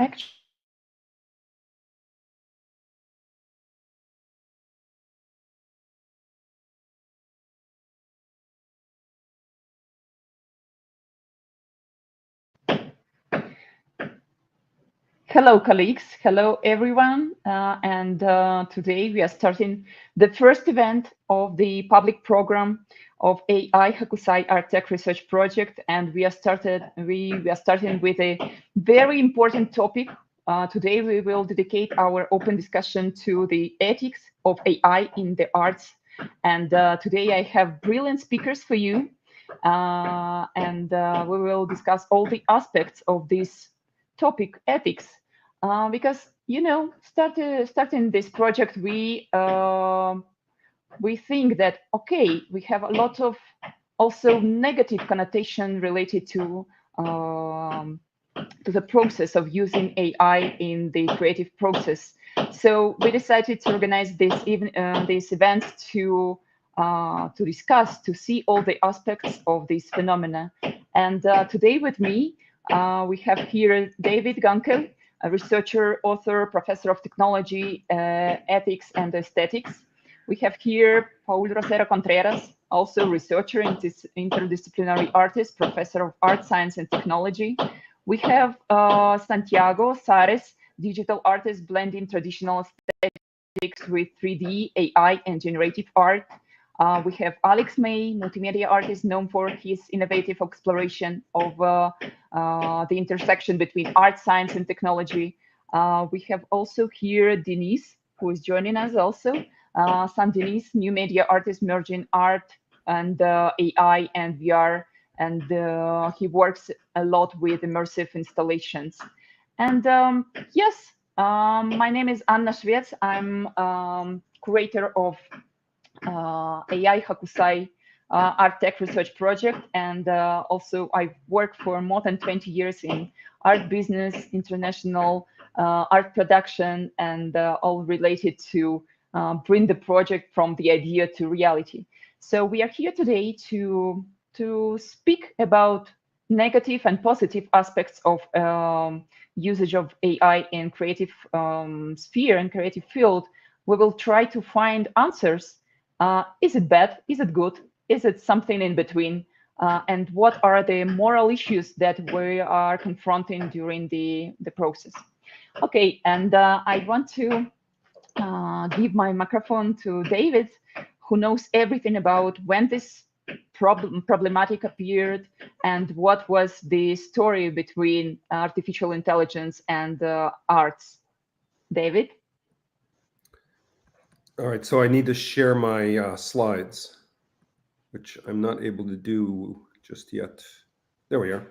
actually Hello, colleagues. Hello, everyone. And today we are starting the first event of the public program of AI Hakusai Art Tech Research Project. And we are starting with a very important topic. Today we will dedicate our open discussion to the ethics of AI in the arts. And today I have brilliant speakers for you. And we will discuss all the aspects of this topic, ethics. Because starting this project, we think that okay, we have a lot of also negative connotation related to the process of using AI in the creative process. So we decided to organize this event to discuss, to see all the aspects of this phenomena. And today with me, we have here David GUNKEL, a researcher, author, professor of technology, ethics, and aesthetics. We have here Paul ROSERO CONTRERAS, also researcher, interdisciplinary artist, professor of art, science, and technology. We have Santiago Sares, digital artist, blending traditional aesthetics with 3D, AI, and generative art. We have Alex May, multimedia artist known for his innovative exploration of the intersection between art, science, and technology. We have also here Denise, who is joining us also. Sam Denise, new media artist merging art and AI and VR. And he works a lot with immersive installations. And yes, my name is Anna Schwetz. I'm curator of AI Hakusai Art Tech Research Project. And also I worked for more than 20 years in art business, international art production, and all related to bring the project from the idea to reality. So we are here today to speak about negative and positive aspects of usage of AI in creative sphere and creative field. We will try to find answers. Is it bad? Is it good? Is it something in between? And what are the moral issues that we are confronting during the process? Okay, and I want to give my microphone to David, who knows everything about when this problematic appeared and what was the story between artificial intelligence and arts. David? All right, so I need to share my slides, which I'm not able to do just yet. There we are.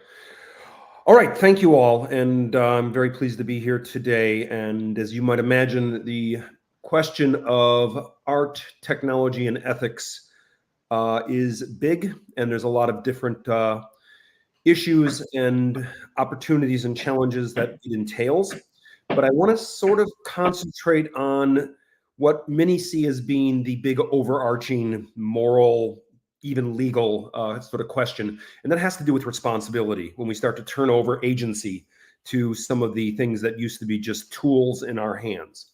All right, thank you all, and I'm very pleased to be here today. And as you might imagine, the question of art, technology, and ethics is big, and there's a lot of different issues and opportunities and challenges that it entails. But I want to sort of concentrate on what many see as being the big overarching moral, even legal sort of question. And that has to do with responsibility when we start to turn over agency to some of the things that used to be just tools in our hands.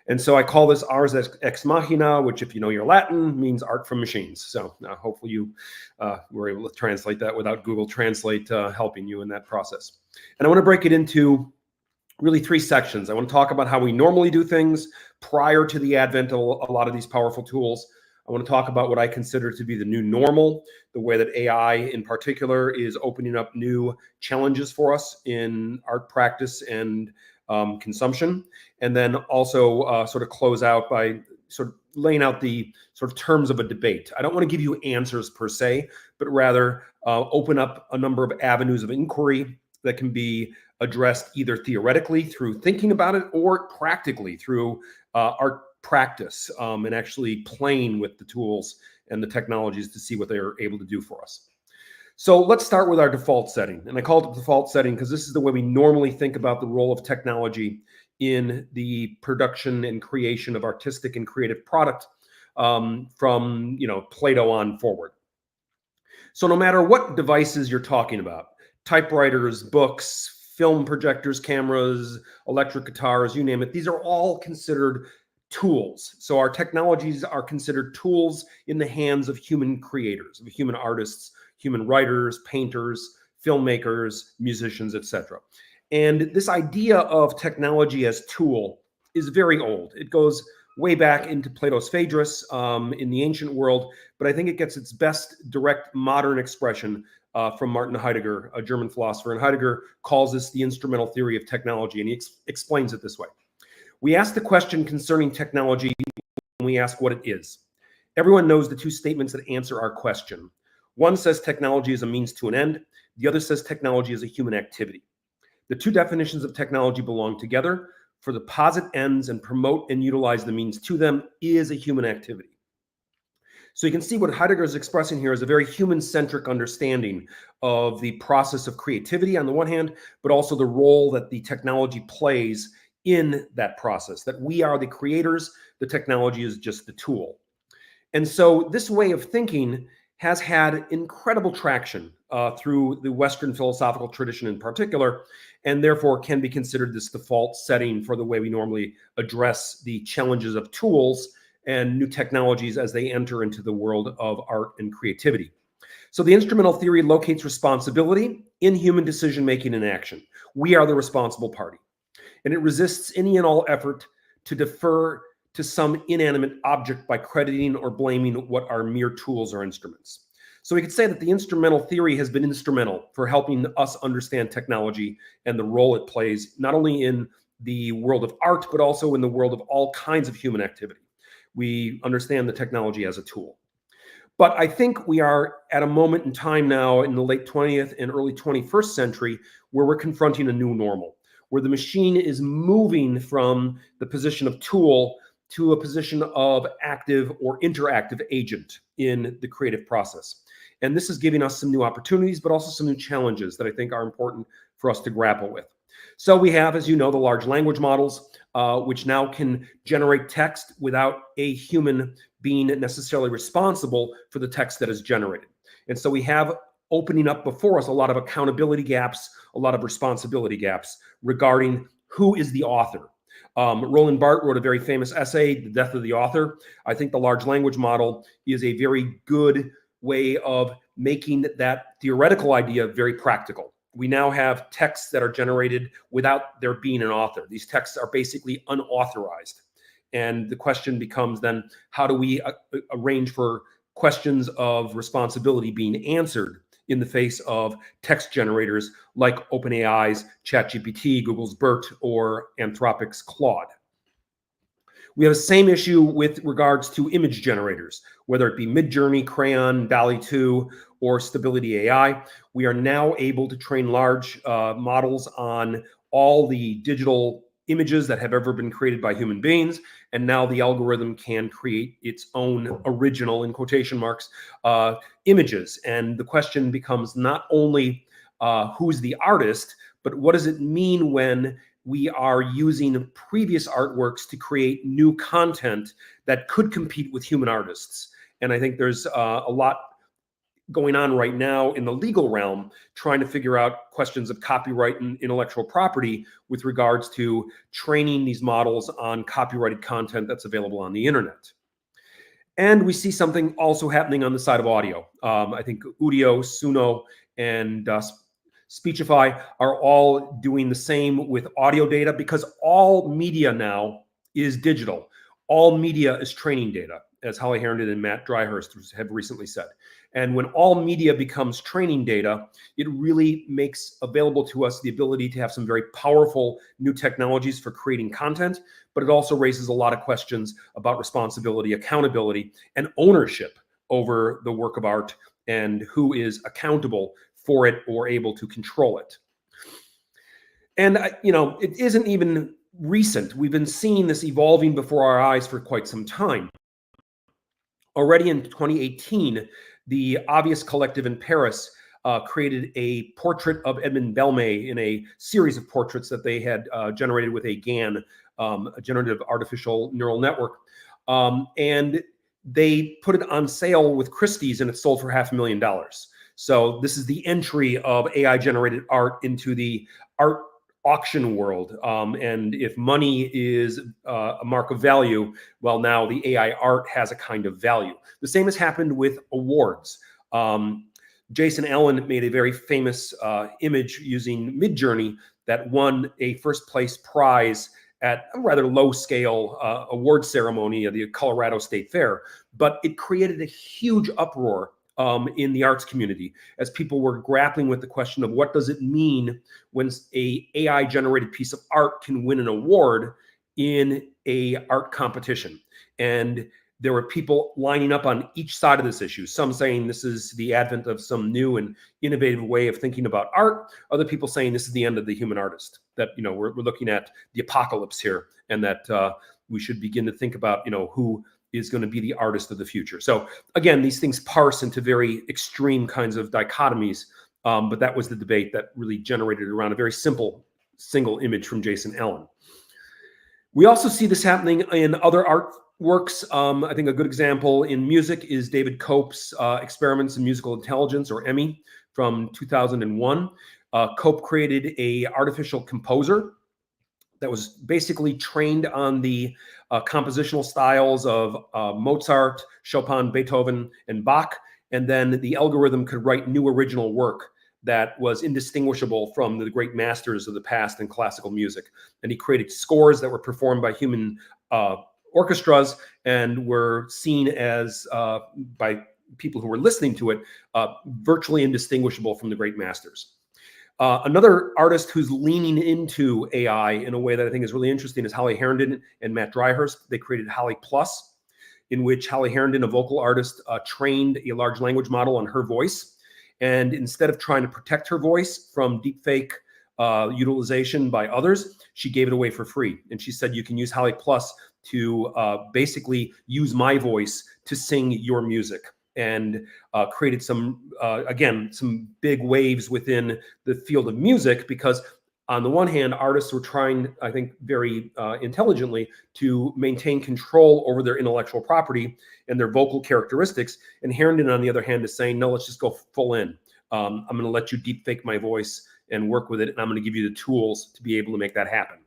And so I call this ars ex machina, which, if you know your Latin, means art from machines. So hopefully you were able to translate that without Google Translate helping you in that process. And I want to break it into really three sections. I want to talk about how we normally do things prior to the advent of a lot of these powerful tools. I want to talk about what I consider to be the new normal, the way that AI in particular is opening up new challenges for us in art practice and consumption. And then also sort of close out by sort of laying out the sort of terms of a debate. I don't want to give you answers per se, but rather open up a number of avenues of inquiry that can be addressed either theoretically through thinking about it or practically through art practice and actually playing with the tools and the technologies to see what they're able to do for us. So let's start with our default setting. And I call it the default setting because this is the way we normally think about the role of technology in the production and creation of artistic and creative product from Plato on forward. So no matter what devices you're talking about, typewriters, books, film projectors, cameras, electric guitars, you name it. These are all considered tools. So our technologies are considered tools in the hands of human creators, of human artists, human writers, painters, filmmakers, musicians, etc. And this idea of technology as tool is very old. It goes way back into Plato's Phaedrus in the ancient world, but I think it gets its best direct modern expression from Martin Heidegger, a German philosopher. And Heidegger calls this the instrumental theory of technology, and he explains it this way. We ask the question concerning technology when we ask what it is. Everyone knows the two statements that answer our question. One says technology is a means to an end. The other says technology is a human activity. The two definitions of technology belong together. For the posit ends and promote and utilize the means to them is a human activity. So you can see what Heidegger is expressing here is a very human-centric understanding of the process of creativity on the one hand, but also the role that the technology plays in that process, that we are the creators, the technology is just the tool. And so this way of thinking has had incredible traction through the Western philosophical tradition in particular, and therefore can be considered this default setting for the way we normally address the challenges of tools and new technologies as they enter into the world of art and creativity. So the instrumental theory locates responsibility in human decision-making and action. We are the responsible party. And it resists any and all effort to defer to some inanimate object by crediting or blaming what are mere tools or instruments. So we could say that the instrumental theory has been instrumental for helping us understand technology and the role it plays, not only in the world of art, but also in the world of all kinds of human activity. We understand the technology as a tool. But I think we are at a moment in time now in the late 20th and early 21st century where we're confronting a new normal, where the machine is moving from the position of tool to a position of active or interactive agent in the creative process. And this is giving us some new opportunities, but also some new challenges that I think are important for us to grapple with. So we have, as you know, the large language models, which now can generate text without a human being necessarily responsible for the text that is generated. And so we have opening up before us a lot of accountability gaps, a lot of responsibility gaps regarding who is the author. Roland Barthes wrote a very famous essay, The Death of the Author. I think the large language model is a very good way of making that theoretical idea very practical. We now have texts that are generated without there being an author. These texts are basically unauthorized. And the question becomes then, how do we arrange for questions of responsibility being answered in the face of text generators like OpenAI's ChatGPT, Google's BERT, or Anthropic's Claude? We have the same issue with regards to image generators, whether it be Midjourney, Crayon, DALL-E 2, or Stability AI. We are now able to train large models on all the digital images that have ever been created by human beings. And now the algorithm can create its own original, in quotation marks, images. And the question becomes not only who's the artist, but what does it mean when we are using previous artworks to create new content that could compete with human artists. And I think there's a lot going on right now in the legal realm, trying to figure out questions of copyright and intellectual property with regards to training these models on copyrighted content that's available on the internet. And we see something also happening on the side of audio. I think Udio, Suno, and Speechify are all doing the same with audio data because all media now is digital. All media is training data, as Holly Herndon and Matt Dryhurst have recently said. And when all media becomes training data, it really makes available to us the ability to have some very powerful new technologies for creating content, but it also raises a lot of questions about responsibility, accountability, and ownership over the work of art and who is accountable for it or able to control it. And, it isn't even recent. We've been seeing this evolving before our eyes for quite some time. Already in 2018, the Obvious Collective in Paris created a portrait of Edmund Belmay in a series of portraits that they had generated with a GAN, a generative artificial neural network. And they put it on sale with Christie's and it sold for $500,000. So this is the entry of AI-generated art into the art auction world. And if money is a mark of value, well, now the AI art has a kind of value. The same has happened with awards. Jason Allen made a very famous image using Midjourney that won a first place prize at a rather low scale award ceremony at the Colorado State Fair. But it created a huge uproar in the arts community as people were grappling with the question of what does it mean when a AI generated piece of art can win an award in a art competition. And there were people lining up on each side of this issue, some saying this is the advent of some new and innovative way of thinking about art, other people saying this is the end of the human artist, that we're looking at the apocalypse here, and that we should begin to think about who is going to be the artist of the future. So again, these things parse into very extreme kinds of dichotomies, but that was the debate that really generated around a very simple single image from Jason Allen. We also see this happening in other artworks. I think a good example in music is David Cope's Experiments in Musical Intelligence, or EMI, from 2001. Cope created a artificial composer that was basically trained on the compositional styles of Mozart, Chopin, Beethoven, and Bach, and then the algorithm could write new original work that was indistinguishable from the great masters of the past in classical music. And he created scores that were performed by human orchestras and were seen as, by people who were listening to it, virtually indistinguishable from the great masters. Another artist who's leaning into AI in a way that I think is really interesting is Holly Herndon and Matt Dryhurst. They created Holly Plus, in which Holly Herndon, a vocal artist, trained a large language model on her voice. And instead of trying to protect her voice from deepfake utilization by others, she gave it away for free. And she said, you can use Holly Plus to basically use my voice to sing your music. And created some, again, some big waves within the field of music, because on the one hand, artists were trying, I think, very intelligently to maintain control over their intellectual property and their vocal characteristics. And Herndon, on the other hand, is saying, no, let's just go full in. I'm going to let you deepfake my voice and work with it, and I'm going to give you the tools to be able to make that happen.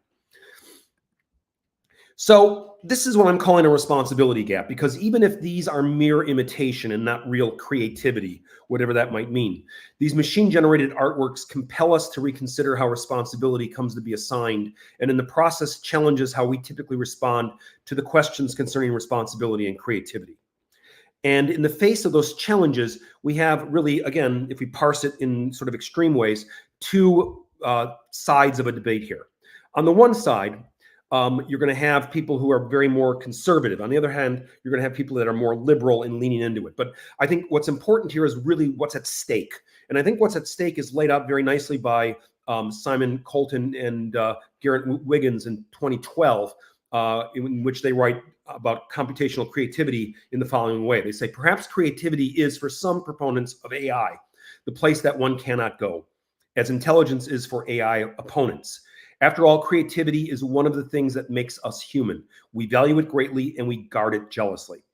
So this is what I'm calling a responsibility gap, because even if these are mere imitation and not real creativity, whatever that might mean, these machine-generated artworks compel us to reconsider how responsibility comes to be assigned, and in the process challenges how we typically respond to the questions concerning responsibility and creativity. And in the face of those challenges, we have really, again, if we parse it in sort of extreme ways, two sides of a debate here. On the one side, you're going to have people who are very more conservative. On the other hand, you're going to have people that are more liberal in leaning into it. But I think what's important here is really what's at stake. And I think what's at stake is laid out very nicely by Simon Colton and Garrett Wiggins in 2012, in which they write about computational creativity in the following way. They say, perhaps creativity is, for some proponents of AI, the place that one cannot go, as intelligence is for AI opponents. After all, creativity is one of the things that makes us human. We value it greatly and we guard it jealously.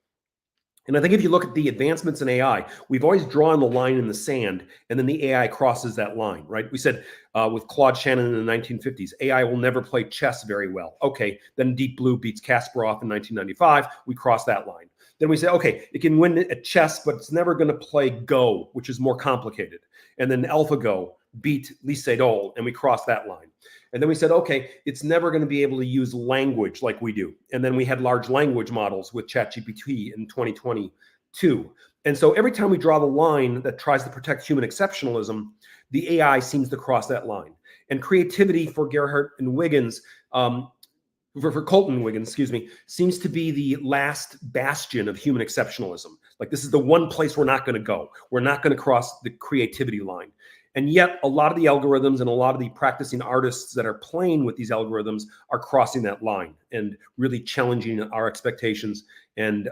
And I think if you look at the advancements in AI, we've always drawn the line in the sand, and then the AI crosses that line, right? We said with Claude Shannon in the 1950s, AI will never play chess very well. Okay, then Deep Blue beats Kasparov in 1995. We cross that line. Then we say, okay, it can win at chess, but it's never going to play Go, which is more complicated. And then AlphaGo beat Lee Sedol, and we cross that line. And then we said, okay, it's never going to be able to use language like we do. And then we had large language models with ChatGPT in 2022. And so every time we draw the line that tries to protect human exceptionalism, the AI seems to cross that line. And creativity for Gerhardt and Wiggins, for Colton and Wiggins, excuse me, seems to be the last bastion of human exceptionalism. Like, this is the one place we're not going to go. We're not going to cross the creativity line. And yet a lot of the algorithms and a lot of the practicing artists that are playing with these algorithms are crossing that line and really challenging our expectations and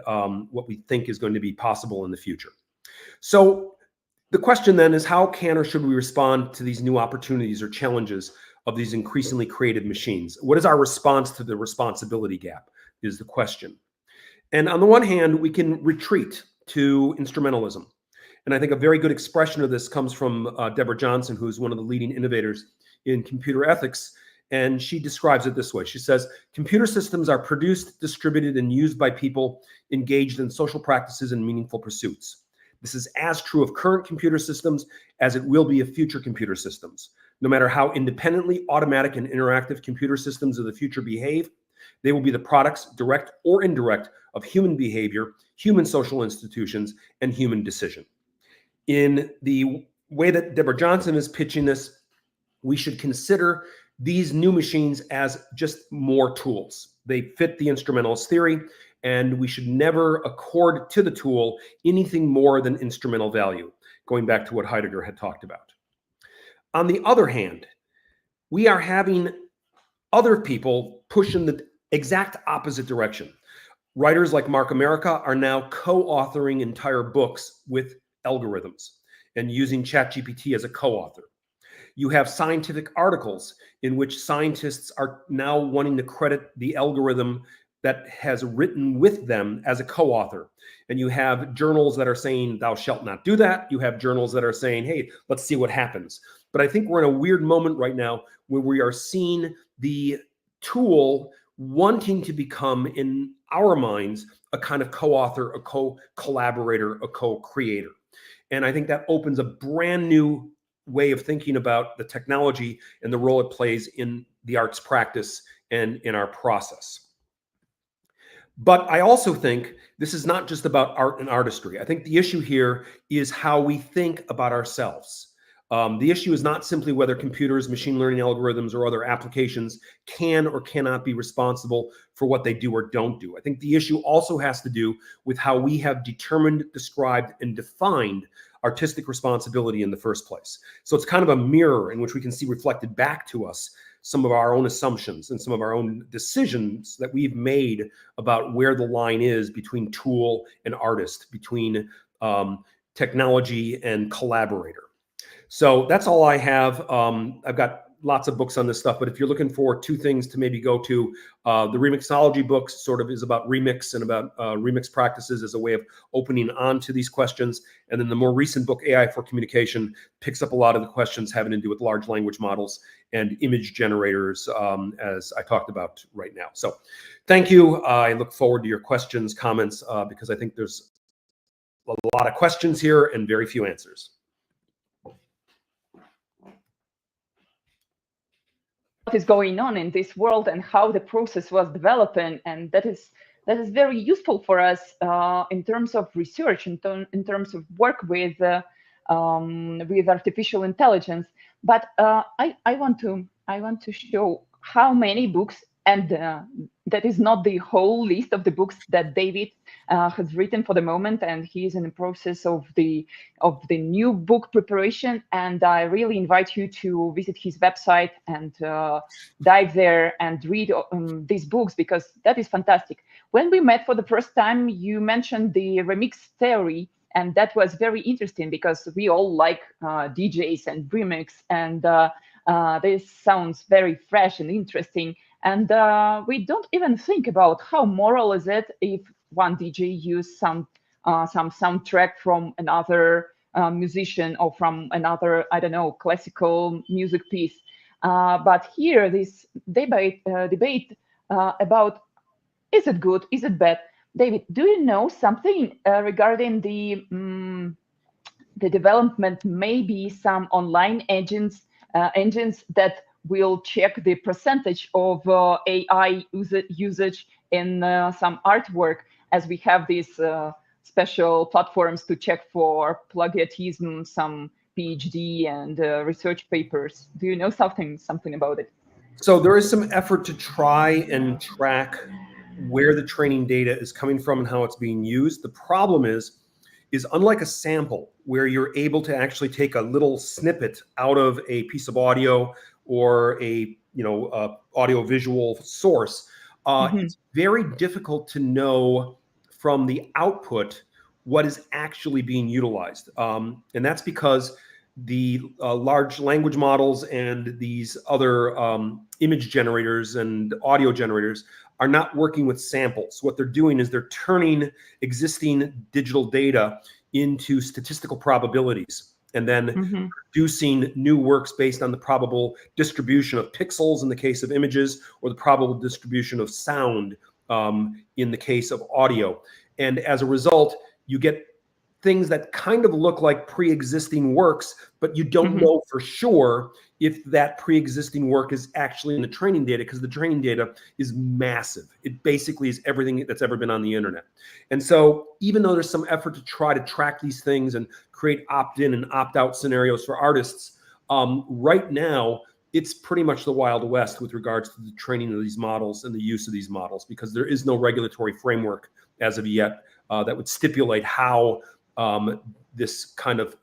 what we think is going to be possible in the future. So the question then is, how can or should we respond to these new opportunities or challenges of these increasingly creative machines? What is our response to the responsibility gap is the question. And on the one hand, we can retreat to instrumentalism. And I think a very good expression of this comes from Deborah Johnson, who's one of the leading innovators in computer ethics. And she describes it this way. She says, computer systems are produced, distributed, and used by people engaged in social practices and meaningful pursuits. This is as true of current computer systems as it will be of future computer systems. No matter how independently automatic and interactive computer systems of the future behave, they will be the products, direct or indirect, of human behavior, human social institutions, and human decision. In the way that Deborah Johnson is pitching this, we should consider these new machines as just more tools. They fit the instrumentalist theory, and we should never accord to the tool anything more than instrumental value, going back to what Heidegger had talked about. On the other hand, we are having other people push in the exact opposite direction. Writers like Mark America are now co-authoring entire books with algorithms and using ChatGPT as a co-author. You have scientific articles in which scientists are now wanting to credit the algorithm that has written with them as a co-author. And you have journals that are saying, thou shalt not do that. You have journals that are saying, hey, let's see what happens. But I think we're in a weird moment right now where we are seeing the tool wanting to become, in our minds, a kind of co-author, a co-collaborator, a co-creator. And I think that opens a brand new way of thinking about the technology and the role it plays in the arts practice and in our process. But I also think this is not just about art and artistry. I think the issue here is how we think about ourselves. The issue is not simply whether computers, machine learning algorithms, or other applications can or cannot be responsible for what they do or don't do. I think the issue also has to do with how we have determined, described, and defined artistic responsibility in the first place. So it's kind of a mirror in which we can see reflected back to us some of our own assumptions and some of our own decisions that we've made about where the line is between tool and artist, between technology and collaborator. So that's all I have. I've got lots of books on this stuff, but if you're looking for two things to maybe go to, the remixology books sort of is about remix and about remix practices as a way of opening on to these questions. And then the more recent book, AI for Communication, picks up a lot of the questions having to do with large language models and image generators, as I talked about right now. So thank you. I look forward to your questions, comments, because I think there's a lot of questions here and very few answers. What is going on in this world and how the process was developing, and that is very useful for us in terms of research, in terms of work with artificial intelligence. But I want to show how many books, and that is not the whole list of the books that David has written for the moment, and he is in the process of the new book preparation. And I really invite you to visit his website and dive there and read these books, because that is fantastic. When we met for the first time, you mentioned the remix theory, and that was very interesting because we all like DJs and remix, and this sounds very fresh and interesting. And we don't even think about how moral is it if one DJ use some soundtrack from another musician or from another, I don't know, classical music piece. But here, this debate about, is it good, is it bad? David, do you know something regarding the development, maybe some online engines that will check the percentage of AI usage in some artwork, as we have these special platforms to check for plagiarism, some PhD and research papers? Do you know something about it? So there is some effort to try and track where the training data is coming from and how it's being used. The problem is unlike a sample where you're able to actually take a little snippet out of a piece of audio or a audio visual source, it's very difficult to know from the output what is actually being utilized. And that's because the large language models and these other image generators and audio generators are not working with samples. What they're doing is they're turning existing digital data into statistical probabilities, and then Mhm. producing new works based on the probable distribution of pixels in the case of images, or the probable distribution of sound in the case of audio. And as a result, you get things that kind of look like pre-existing works, but you don't Mhm. know for sure if that pre-existing work is actually in the training data, because the training data is massive. It basically is everything that's ever been on the internet. And so even though there's some effort to try to track these things and create opt-in and opt-out scenarios for artists, right now, it's pretty much the Wild West with regards to the training of these models and the use of these models, because there is no regulatory framework as of yet that would stipulate how this kind of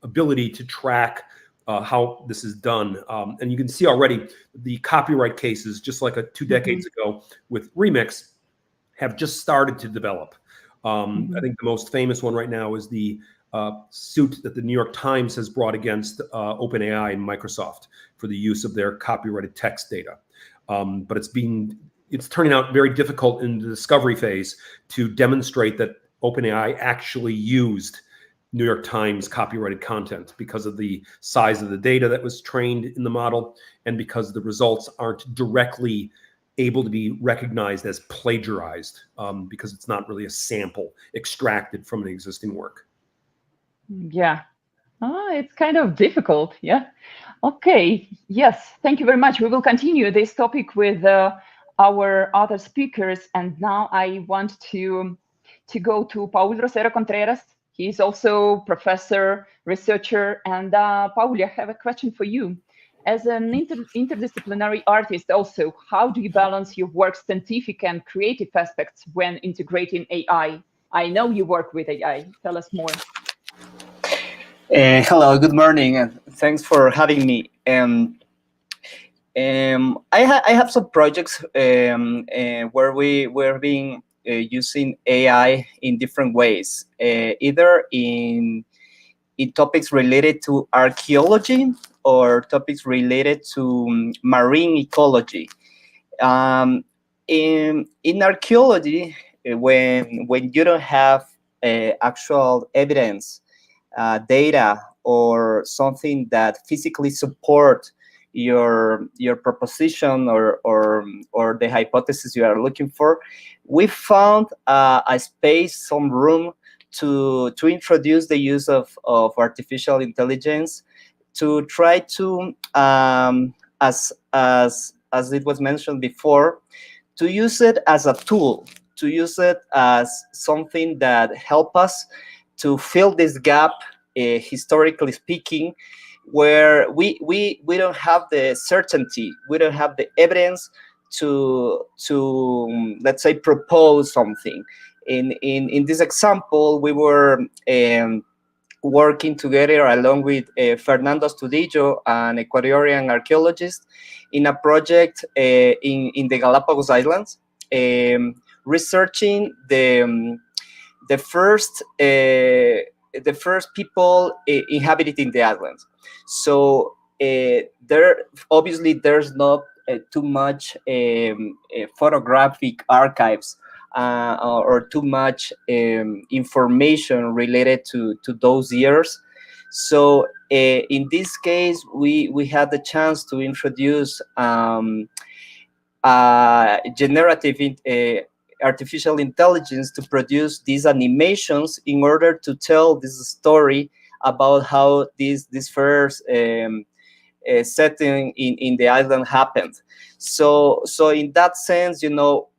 ability to track how this is done. And you can see already the copyright cases, just like 2 decades ago with Remix, have just started to develop. I think the most famous one right now is the suit that the New York Times has brought against OpenAI and Microsoft for the use of their copyrighted text data. But it's turning out very difficult in the discovery phase to demonstrate that OpenAI actually used New York Times copyrighted content, because of the size of the data that was trained in the model, and because the results aren't directly able to be recognized as plagiarized, because it's not really a sample extracted from an existing work. Yeah. It's kind of difficult. Yeah. Okay. Yes. Thank you very much. We will continue this topic with our other speakers. And now I want to go to Paul Rosero Contreras. He is also professor, researcher. And Paul, I have a question for you. As an interdisciplinary artist also, how do you balance your work's scientific and creative aspects when integrating AI? I know you work with AI. Tell us more. Hello, good morning, and thanks for having me. I have some projects where we're being using AI in different ways, either in topics related to archaeology or topics related to marine ecology. In archaeology, when you don't have actual evidence, data, or something that physically support your proposition or the hypothesis you are looking for, we found a space, some room to introduce the use of artificial intelligence to try to, as it was mentioned before, to use it as a tool, to use it as something that help us to fill this gap, historically speaking, where we don't have the certainty, we don't have the evidence to let's say propose something. In this example, we were working together along with Fernando Astudillo, an Ecuadorian archaeologist, in a project in the Galapagos Islands, researching the first people inhabiting the islands. So there obviously there's not too much photographic archives or too much information related to those years. So in this case, we had the chance to introduce generative artificial intelligence to produce these animations in order to tell this story about how this first setting in the island happened. So in that sense,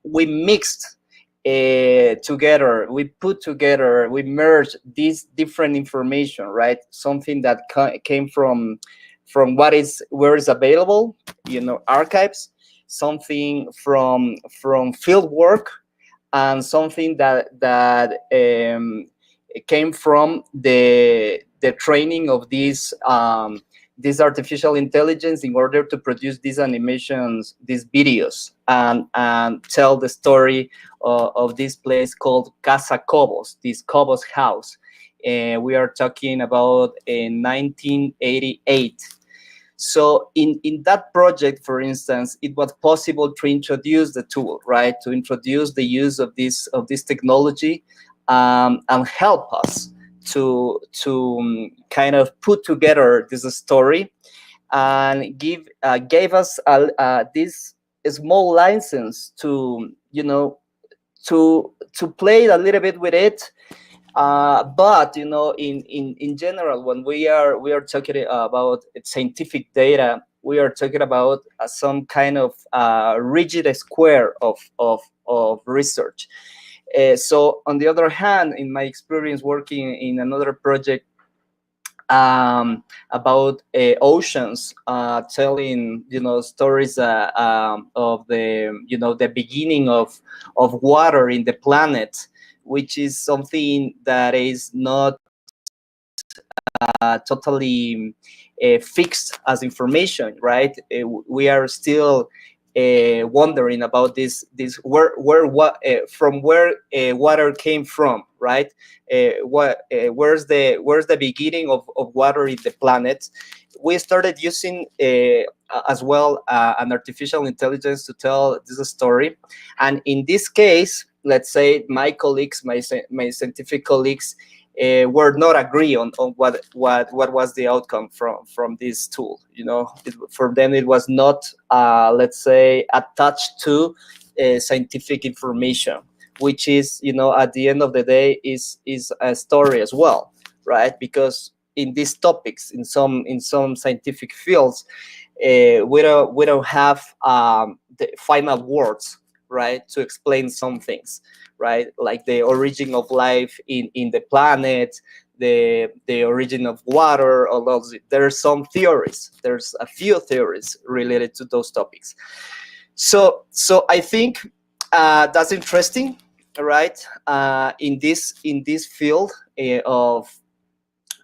we mixed together, we put together, we merged this different information, right? Something that came from where is available, archives, something from field work, and something that came from the training of this artificial intelligence in order to produce these animations, these videos, and tell the story of this place called Casa Cobos, this Cobos house. We are talking about 1988. So in that project, for instance, it was possible to introduce the tool, right? To introduce the use of this technology and help us kind of put together this story and gave us this small license to, you know, to play a little bit with it. But you know, in general, when we are talking about scientific data, we are talking about some kind of rigid square of research. So on the other hand, in my experience working in another project about oceans, telling, you know, stories of the, you know, the beginning of water in the planet, which is something that is not totally fixed as information, right? We are still wondering about this what from where water came from, right? Where's the beginning of water in the planet? We started using as well an artificial intelligence to tell this story, and in this case, let's say my colleagues, my scientific colleagues, were not agree on what was the outcome from this tool. You know, for them it was not let's say attached to scientific information, which is, you know, at the end of the day is a story as well, right? Because in these topics, in some scientific fields, we don't have the final words, right, to explain some things, right? Like the origin of life in the planet, the origin of water, all those. There's some theories. There's a few theories related to those topics. So I think that's interesting, right? In this field of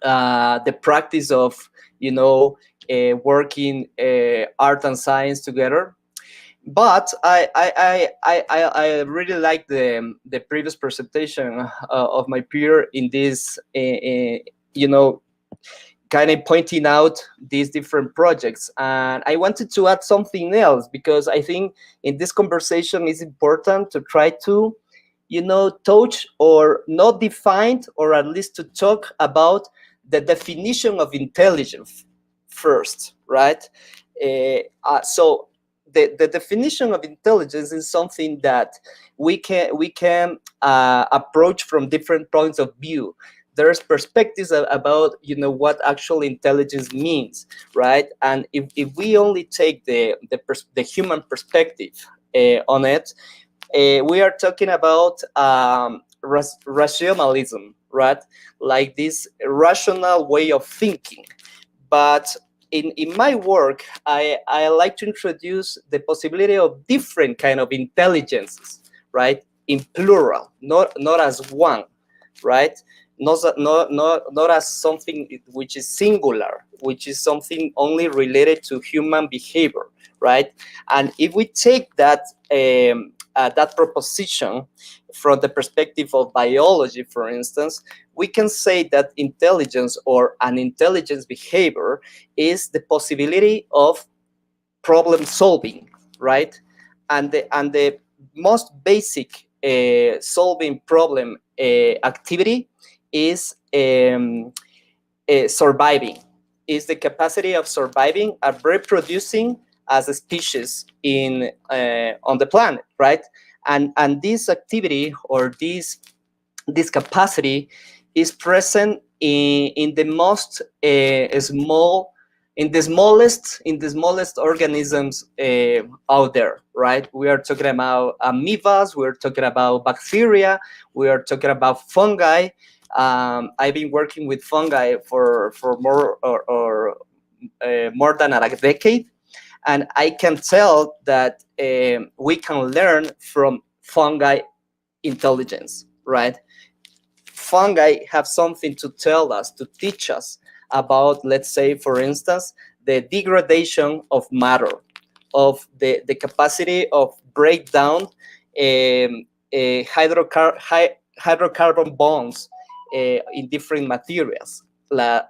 the practice of, you know, working art and science together. But I really like the previous presentation of my peer in this, you know, kind of pointing out these different projects. And I wanted to add something else, because I think in this conversation it's important to try to, you know, touch or not defined, or at least to talk about the definition of intelligence first, right? So the definition of intelligence is something that we can approach from different points of view. There's perspectives about, you know, what actual intelligence means, right? And if we only take the human perspective on it, we are talking about rationalism, right? Like this rational way of thinking. But in my work, I like to introduce the possibility of different kind of intelligences, right? In plural, not as one, right? Not as something which is singular, which is something only related to human behavior, right? And if we take that that proposition from the perspective of biology, for instance, we can say that intelligence, or an intelligence behavior, is the possibility of problem solving, right? And the most basic solving problem activity is surviving, is the capacity of surviving and reproducing as a species in on the planet, right? And this activity, or this capacity, is present in the most small, in the smallest organisms out there, right? We are talking about amoebas, we're talking about bacteria, we are talking about fungi. I've been working with fungi for more more than a decade, and I can tell that we can learn from fungi intelligence, right? Fungi have something to tell us, to teach us about, let's say, for instance, the degradation of matter, of the capacity of breakdown hydrocarbon bonds in different materials,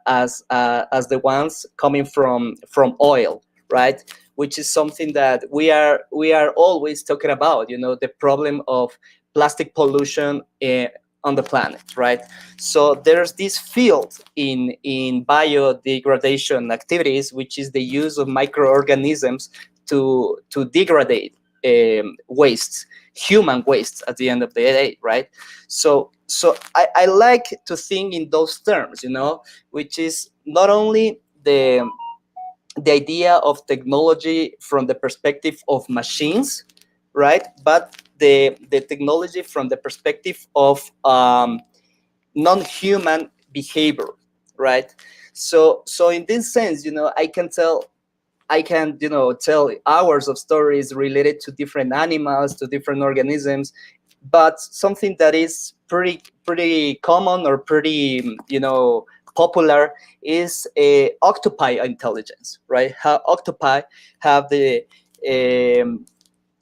as the ones coming from oil, right? Which is something that we are always talking about. You know, the problem of plastic pollution on the planet, right? So there's this field in biodegradation activities, which is the use of microorganisms to degrade wastes, human wastes at the end of the day, right? So I like to think in those terms, you know, which is not only the idea of technology from the perspective of machines, right? But the technology from the perspective of non-human behavior, right? So in this sense, you know, I can you know, tell hours of stories related to different animals, to different organisms, but something that is pretty common or pretty, you know, popular is octopi intelligence, right? How octopi have the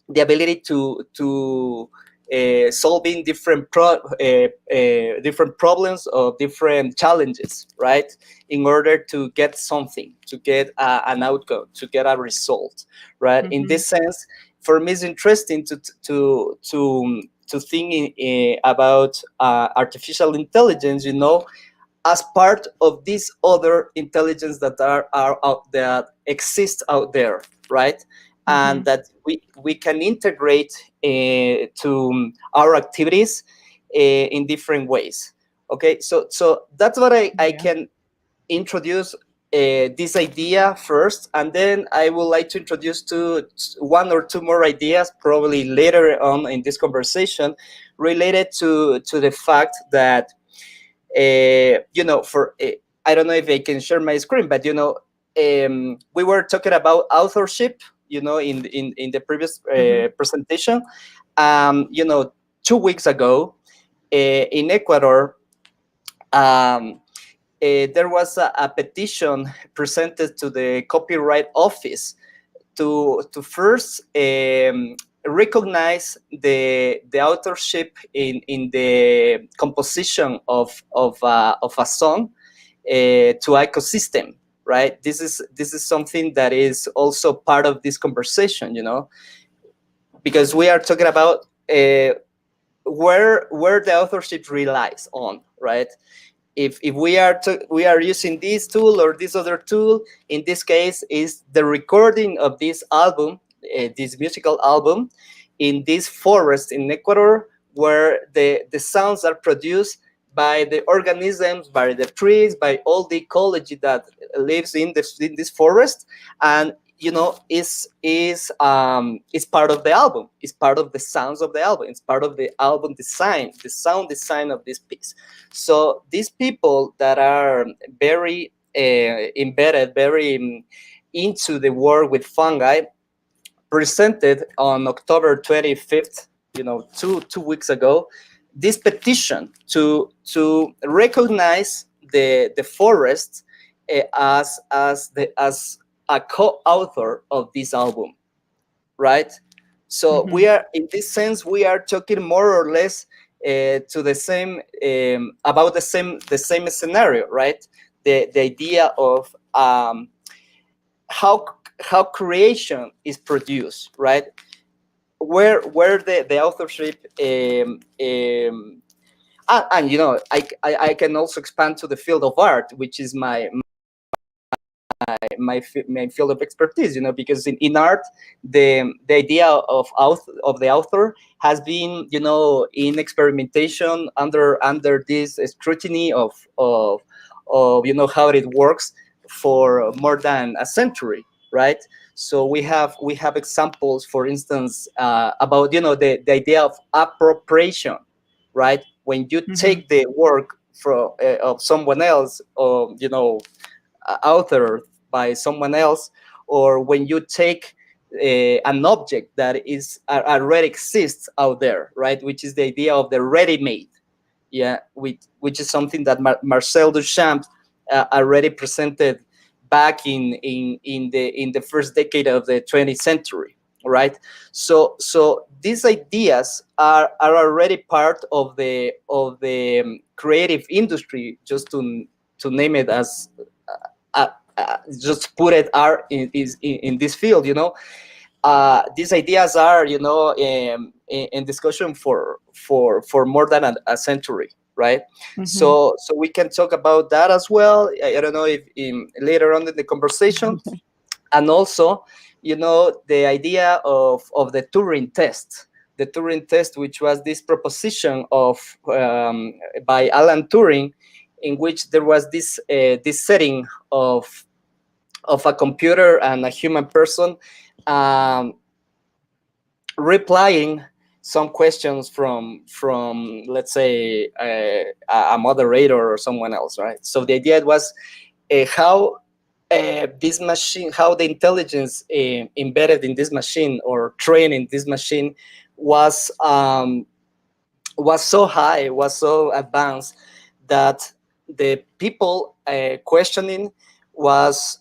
ability to solving different different problems or different challenges, right? In order to get something, to get an outcome, to get a result, right? In this sense, for me, it's interesting to think about artificial intelligence, you know, as part of this other intelligence that are out that exists out there, right? And that we can integrate to our activities in different ways. Okay, so that's what I can introduce this idea first, and then I would like to introduce one or two more ideas probably later on in this conversation related to the fact that you know, for I don't know if I can share my screen, but you know, we were talking about authorship, you know, in the previous presentation. You know, 2 weeks ago in Ecuador, there was a petition presented to the Copyright Office to first recognize the authorship in the composition of a song to ecosystem, right? This is something that is also part of this conversation, you know, because we are talking about where the authorship relies on, right? If we are using this tool or this other tool, in this case is the recording of this album, this musical album, in this forest in Ecuador, where the sounds are produced by the organisms, by the trees, by all the ecology that lives in this forest, and you know, is part of the album. It's part of the sounds of the album. It's part of the album design, the sound design of this piece. So these people that are very embedded, very into the work with fungi, presented on October 25th, you know, two weeks ago, this petition to recognize the forest as a co-author of this album, right? So we are, in this sense, we are talking more or less to the same about the same scenario, right? The idea of how creation is produced, right? Where the authorship and you know, I can also expand to the field of art, which is my field of expertise, you know, because in art, the idea of the author has been, you know, in experimentation under this scrutiny of you know, how it works for more than a century, right? So we have examples, for instance, about, you know, the idea of appropriation, right? When you take the work from of someone else, or you know, author by someone else, or when you take an object that is already exists out there, right? Which is the idea of the ready-made, yeah, which is something that Marcel Duchamp already presented back in the first decade of the 20th century, right? So these ideas are already part of the creative industry, just to name it as just put it art in this field, you know. These ideas are, you know, in discussion for more than a century, right? Mhm. So we can talk about that as well. I don't know if later on in the conversation. And also, you know, the idea of the Turing test. The Turing test, which was this proposition of by Alan Turing, in which there was this setting of a computer and a human person replying some questions from let's say a moderator or someone else, right? So the idea was how this machine, how the intelligence embedded in this machine or trained in this machine was so high, was so advanced, that the people questioning was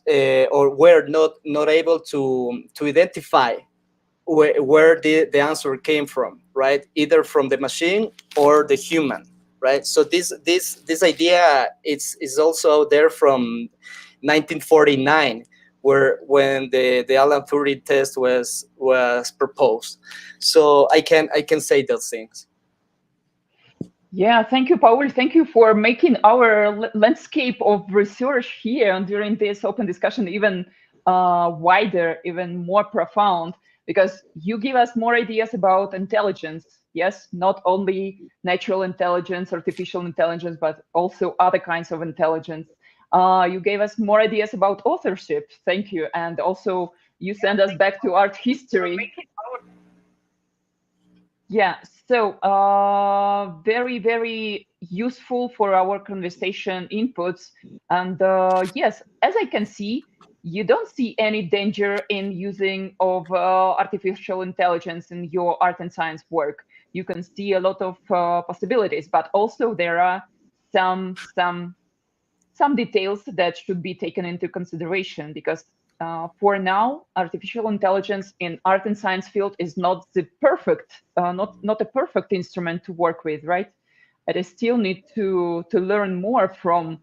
or were not able to identify where the answer came from, right? Either from the machine or the human, right? So this idea is also there from 1949, when the Alan Turing test was proposed. So I can say those things. Yeah, thank you, Paul. Thank you for making our landscape of research here during this open discussion even wider, even more profound, because you give us more ideas about intelligence. Yes, not only natural intelligence, artificial intelligence, but also other kinds of intelligence. You gave us more ideas about authorship. Thank you. And also you send us back to art history. Yeah, so very, very useful for our conversation inputs. And yes, as I can see, you don't see any danger in using of artificial intelligence in your art and science work. You can see a lot of possibilities, but also there are some details that should be taken into consideration, because for now, artificial intelligence in art and science field is not the perfect, not a perfect instrument to work with, right? And I still need to learn more from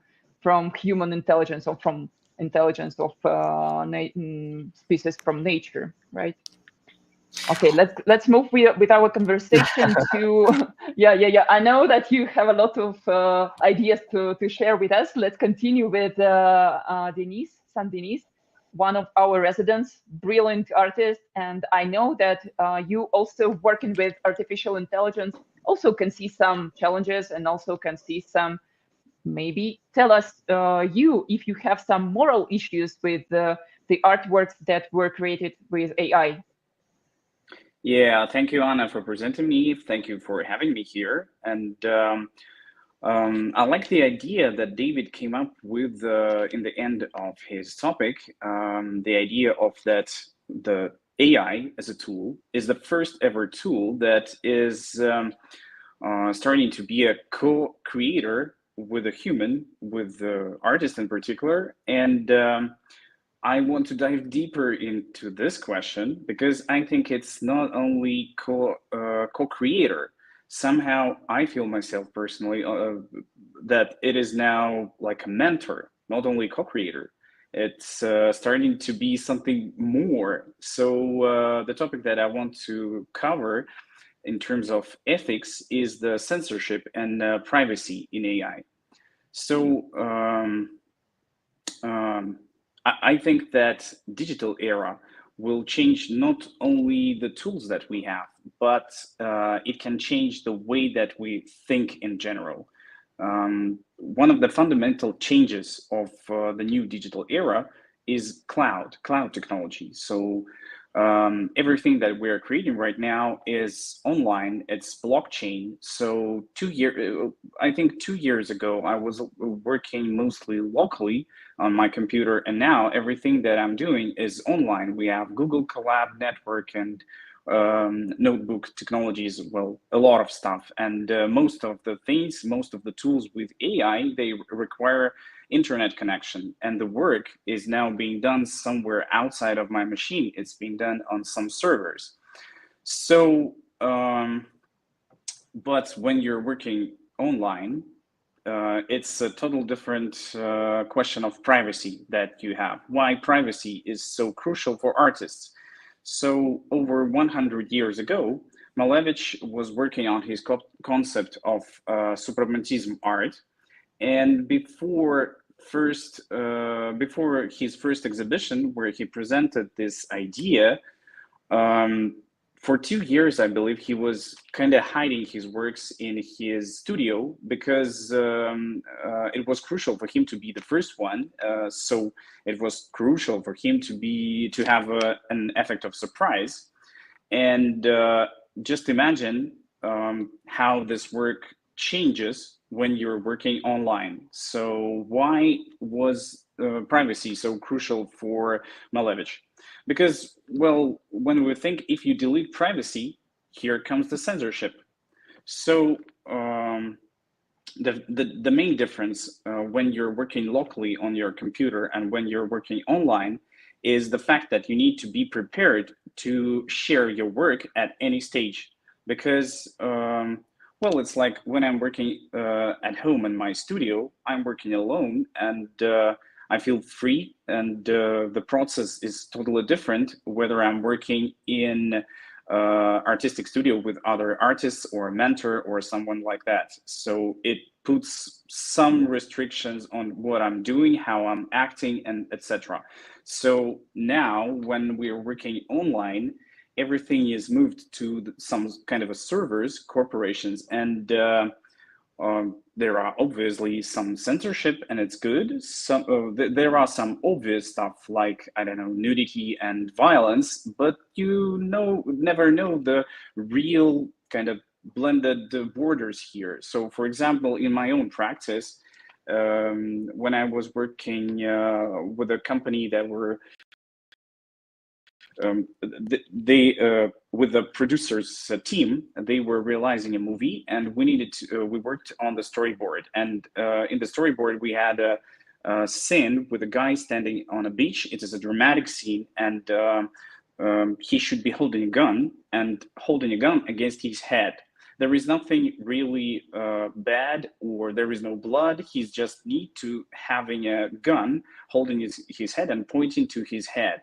human intelligence, or from intelligence of species from nature, right? Okay, let's move with our conversation to yeah. I know that you have a lot of ideas to share with us. Let's continue with Denise, Denise, one of our residents, brilliant artist, and I know that you also working with artificial intelligence also can see some challenges and also can see some. Maybe tell us you if you have some moral issues with the artworks that were created with AI. Yeah, thank you, Anna, for presenting me. Thank you for having me here. And I like the idea that David came up with in the end of his topic, the idea of that the AI as a tool is the first ever tool that is starting to be a co-creator with a human, with the artist in particular. And I want to dive deeper into this question because I think it's not only co-creator. Somehow I feel myself personally that it is now like a mentor, not only co-creator. It's starting to be something more. So the topic that I want to cover in terms of ethics is the censorship and privacy in AI. So I think that digital era will change not only the tools that we have, but it can change the way that we think in general. One of the fundamental changes of the new digital era is cloud technology. So everything that we're creating right now is online, it's blockchain. So I think 2 years ago, I was working mostly locally on my computer, and now everything that I'm doing is online. We have Google Collab network and notebook technologies, well, a lot of stuff. And most of the tools with AI, they require internet connection, and the work is now being done somewhere outside of my machine. It's being done on some servers. So, but when you're working online, it's a total different question of privacy that you have. Why privacy is so crucial for artists. So over 100 years ago, Malevich was working on his concept of suprematism art, and before his first exhibition, where he presented this idea, for 2 years, I believe, he was kind of hiding his works in his studio because it was crucial for him to be the first one. So it was crucial for him to have an effect of surprise. And just imagine how this work changes when you're working online. So why was privacy so crucial for Malevich? Because, well, when we think if you delete privacy, here comes the censorship. So the main difference when you're working locally on your computer and when you're working online is the fact that you need to be prepared to share your work at any stage. Because, well, it's like when I'm working at home in my studio, I'm working alone, and I feel free, and the process is totally different whether I'm working in artistic studio with other artists or a mentor or someone like that. So it puts some restrictions on what I'm doing, how I'm acting, and etc. So now when we're working online, everything is moved to some kind of a servers, corporations, and there are obviously some censorship, and it's good. There are some obvious stuff like, I don't know, nudity and violence, but you never know the real kind of blended borders here. So, for example, in my own practice, when I was working with a company that were with the producers team, they were realizing a movie, and we worked on the storyboard. And in the storyboard, we had a scene with a guy standing on a beach. It is a dramatic scene, and he should be holding a gun against his head. There is nothing really bad, or there is no blood. He's just need to having a gun holding his head and pointing to his head.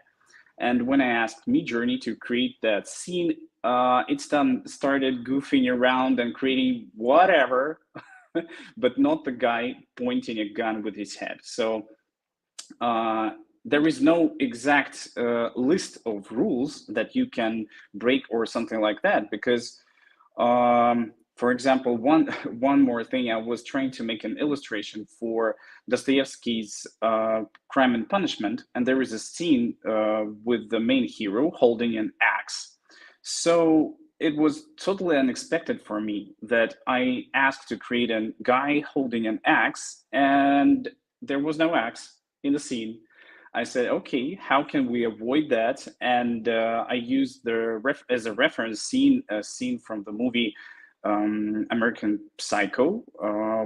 And when I asked Midjourney to create that scene, it started goofing around and creating whatever, but not the guy pointing a gun with his head. So there is no exact list of rules that you can break or something like that, because for example, one more thing, I was trying to make an illustration for Dostoevsky's Crime and Punishment, and there is a scene with the main hero holding an axe. So it was totally unexpected for me that I asked to create a guy holding an axe, and there was no axe in the scene. I said, okay, how can we avoid that? And I used as a reference scene, a scene from the movie American Psycho,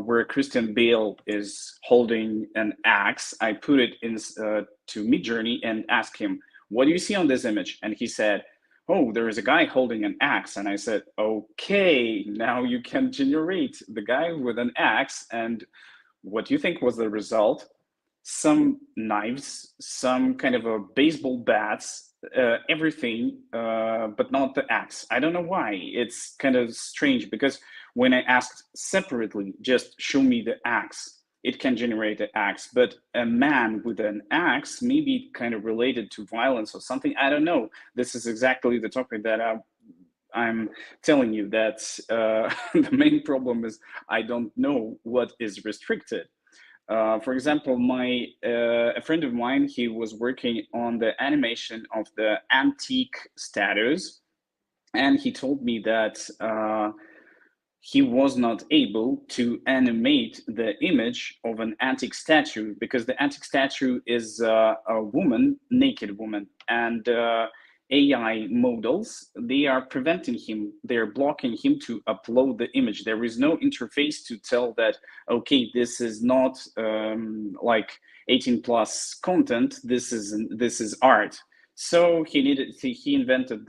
where Christian Bale is holding an axe. I put it in to Midjourney and asked him, what do you see on this image? And he said, oh, there is a guy holding an axe. And I said, okay, now you can generate the guy with an axe. And what do you think was the result? Some knives, some kind of a baseball bats, everything, but not the axe. I don't know why. It's kind of strange, because when I asked separately, just show me the axe, it can generate the axe. But a man with an axe, maybe kind of related to violence or something. I don't know. This is exactly the topic that I'm telling you, that the main problem is I don't know what is restricted. For example, a friend of mine, he was working on the animation of the antique statues, and he told me that he was not able to animate the image of an antique statue because the antique statue is a woman, naked woman, and AI models, they are preventing him, they're blocking him to upload the image. There is no interface to tell that, okay, this is not like 18 plus content, this is art. So he invented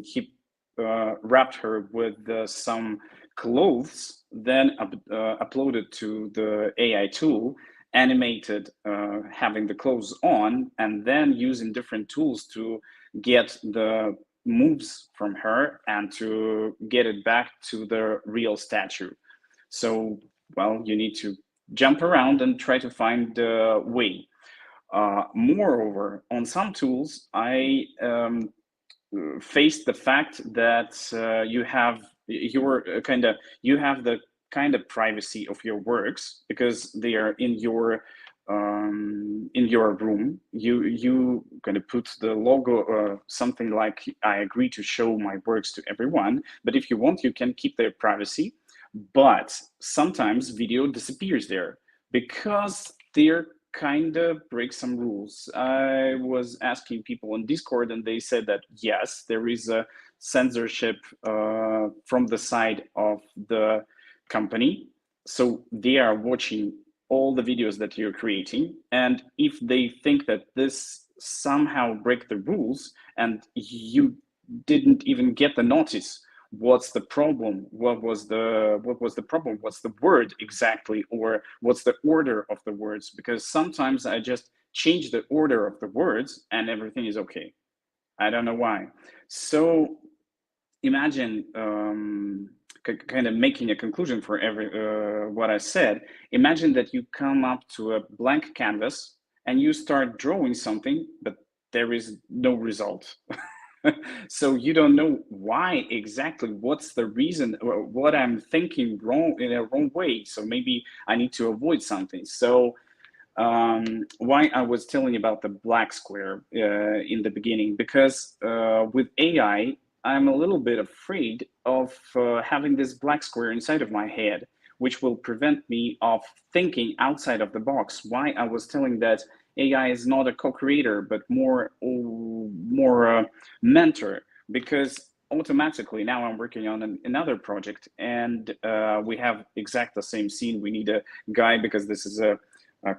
he wrapped her with some clothes, then uploaded to the AI tool, animated having the clothes on, and then using different tools to get the moves from her and to get it back to the real statue. So, well, you need to jump around and try to find a way. Moreover, on some tools, I faced the fact that you have the kind of privacy of your works because they are in your room. You kind of put the logo, something like I agree to show my works to everyone. But if you want, you can keep their privacy. But sometimes video disappears there because they're kind of break some rules. I was asking people on Discord and they said that yes, there is a censorship from the side of the company. So they are watching all the videos that you're creating. And if they think that this somehow break the rules and you didn't even get the notice, what's the problem? What was the problem? What's the word exactly? Or what's the order of the words? Because sometimes I just change the order of the words and everything is okay. I don't know why. So imagine kind of making a conclusion for what I said. Imagine that you come up to a blank canvas and you start drawing something, but there is no result. So you don't know why exactly, what's the reason, or what I'm thinking wrong in a wrong way. So maybe I need to avoid something. So why I was telling about the black square in the beginning, because with AI, I'm a little bit afraid of having this black square inside of my head, which will prevent me of thinking outside of the box. Why I was telling that AI is not a co-creator, but more mentor, because automatically now I'm working on another project and we have exact the same scene. We need a guy because this is a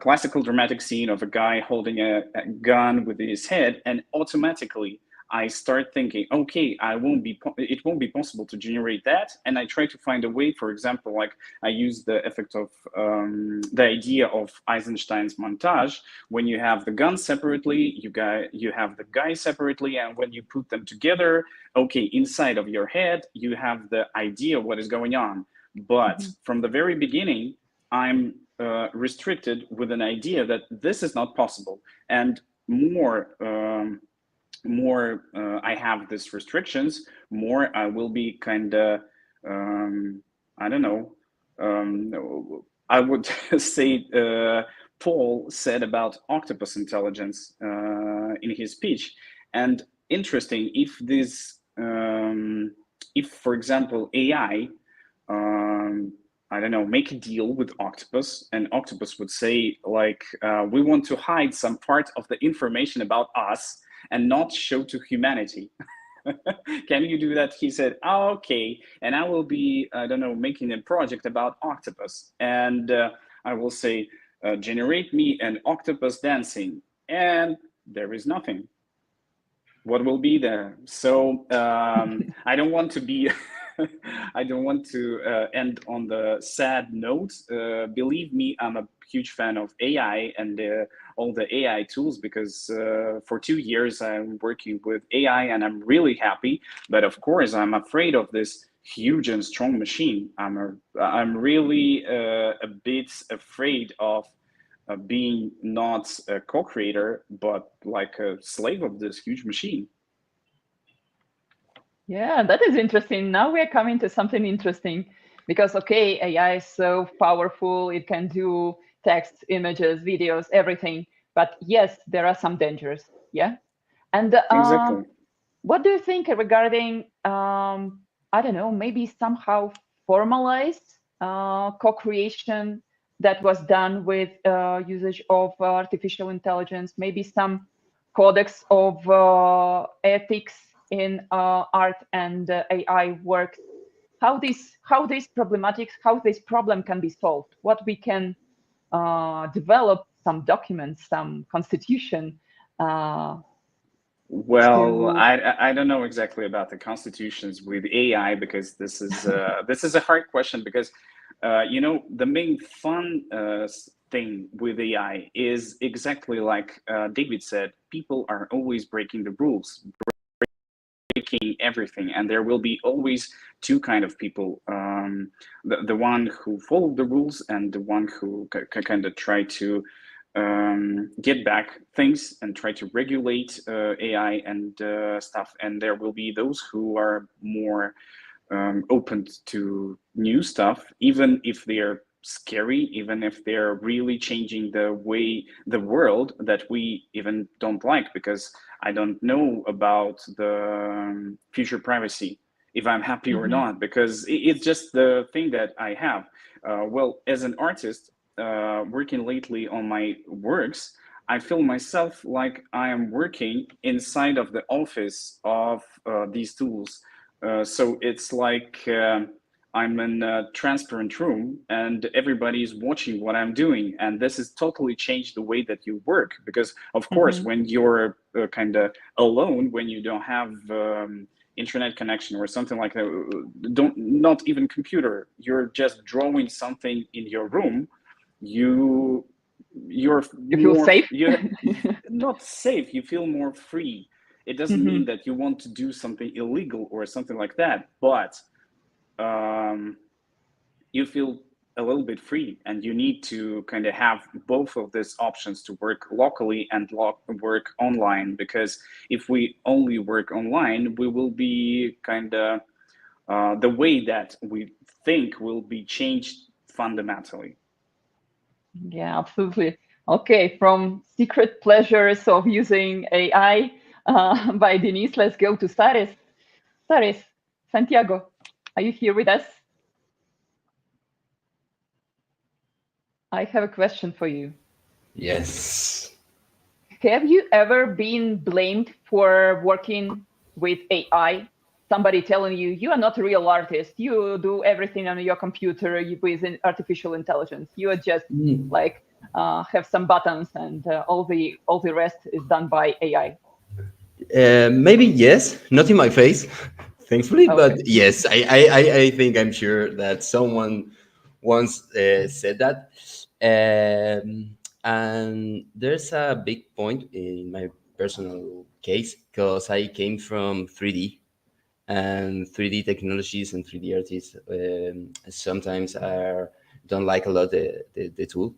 classical dramatic scene of a guy holding a gun with his head, and automatically I start thinking, okay, it won't be possible to generate that. And I try to find a way, for example, like I use the effect of the idea of Eisenstein's montage. When you have the gun separately, you have the guy separately, and when you put them together, okay, inside of your head, you have the idea of what is going on. But from the very beginning, I'm restricted with an idea that this is not possible. And more I have these restrictions, more I will be kind of, I don't know, I would say Paul said about octopus intelligence in his speech. And interesting, if this, if for example, AI, I don't know, make a deal with Octopus, and Octopus would say like, we want to hide some part of the information about us and not show to humanity. Can you do that? He said, oh, okay. And I will be, I don't know, making a project about octopus. And I will say, generate me an octopus dancing. And there is nothing. What will be there? So I don't want to be, I don't want to end on the sad note. Believe me, I'm a huge fan of AI and all the AI tools, because for 2 years I'm working with AI and I'm really happy. But of course, I'm afraid of this huge and strong machine. I'm really a bit afraid of being not a co-creator, but like a slave of this huge machine. Yeah, that is interesting. Now we're coming to something interesting, because, okay, AI is so powerful. It can do text, images, videos, everything. But yes, there are some dangers. Yeah. And Exactly. what do you think regarding, I don't know, maybe somehow formalized co-creation that was done with usage of artificial intelligence, maybe some codex of ethics in art and AI work? How this problem can be solved? What we can develop, some documents, some constitution. Well, I don't know exactly about the constitutions with AI, because this is this is a hard question, because you know, the main fun thing with AI is exactly like David said, people are always breaking the rules, making everything, and there will be always two kind of people: the one who follow the rules and the one who kind of try to get back things and try to regulate AI and stuff. And there will be those who are more open to new stuff, even if they're scary, even if they're really changing the way, the world that we even don't like, because I don't know about the future privacy, if I'm happy or not, because it's just the thing that I have. Well, as an artist, working lately on my works, I feel myself like I am working inside of the office of these tools. So it's like I'm in a transparent room and everybody's watching what I'm doing. And this has totally changed the way that you work. Because, of course, when you're kind of alone, when you don't have internet connection or something like that, not even computer, you're just drawing something in your room, you feel more, safe. you're not safe, you feel more free. It doesn't mean that you want to do something illegal or something like that, but you feel a little bit free, and you need to kind of have both of these options to work locally and work online. Because if we only work online, we will be kind of the way that we think will be changed fundamentally. Yeah, absolutely. Okay, from secret pleasures of using AI by Denise, let's go to Saris. Saris, Santiago, are you here with us? I have a question for you. Yes. Have you ever been blamed for working with AI? Somebody telling you, you are not a real artist. You do everything on your computer with artificial intelligence. You are just like have some buttons, and all the rest is done by AI. Maybe yes, not in my face, thankfully, but Okay. yes, I think I'm sure that someone once said that. And there's a big point in my personal case because I came from 3D, and 3D technologies and 3D artists sometimes don't like a lot the tool.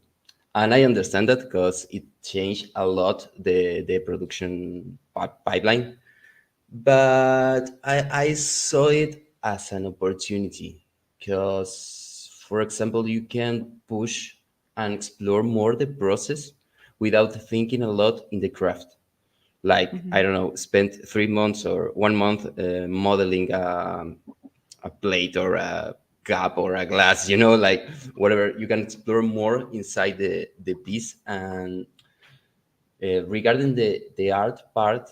And I understand that because it changed a lot the production pipeline. But I saw it as an opportunity because, for example, you can push and explore more the process without thinking a lot in the craft. Like, I don't know, spend 3 months or 1 month modeling a plate or a cup or a glass, like whatever. You can explore more inside the piece. And regarding the art part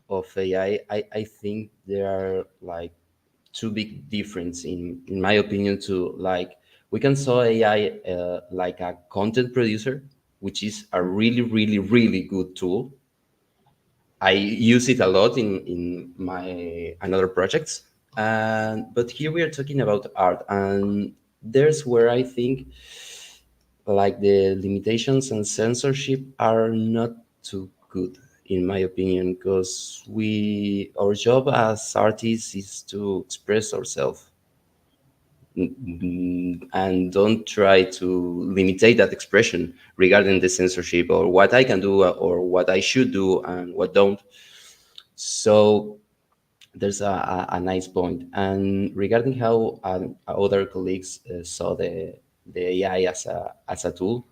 of AI, I think there are like two big difference in my opinion to, like, we can saw AI like a content producer, which is a really, really, really good tool. I use it a lot in my another projects. And but here we are talking about art, and there's where I think like the limitations and censorship are not too good in my opinion, because our job as artists is to express ourselves, and don't try to limitate that expression regarding the censorship or what I can do or what I should do and what don't. So there's a nice point. And regarding how other colleagues saw the AI as a tool,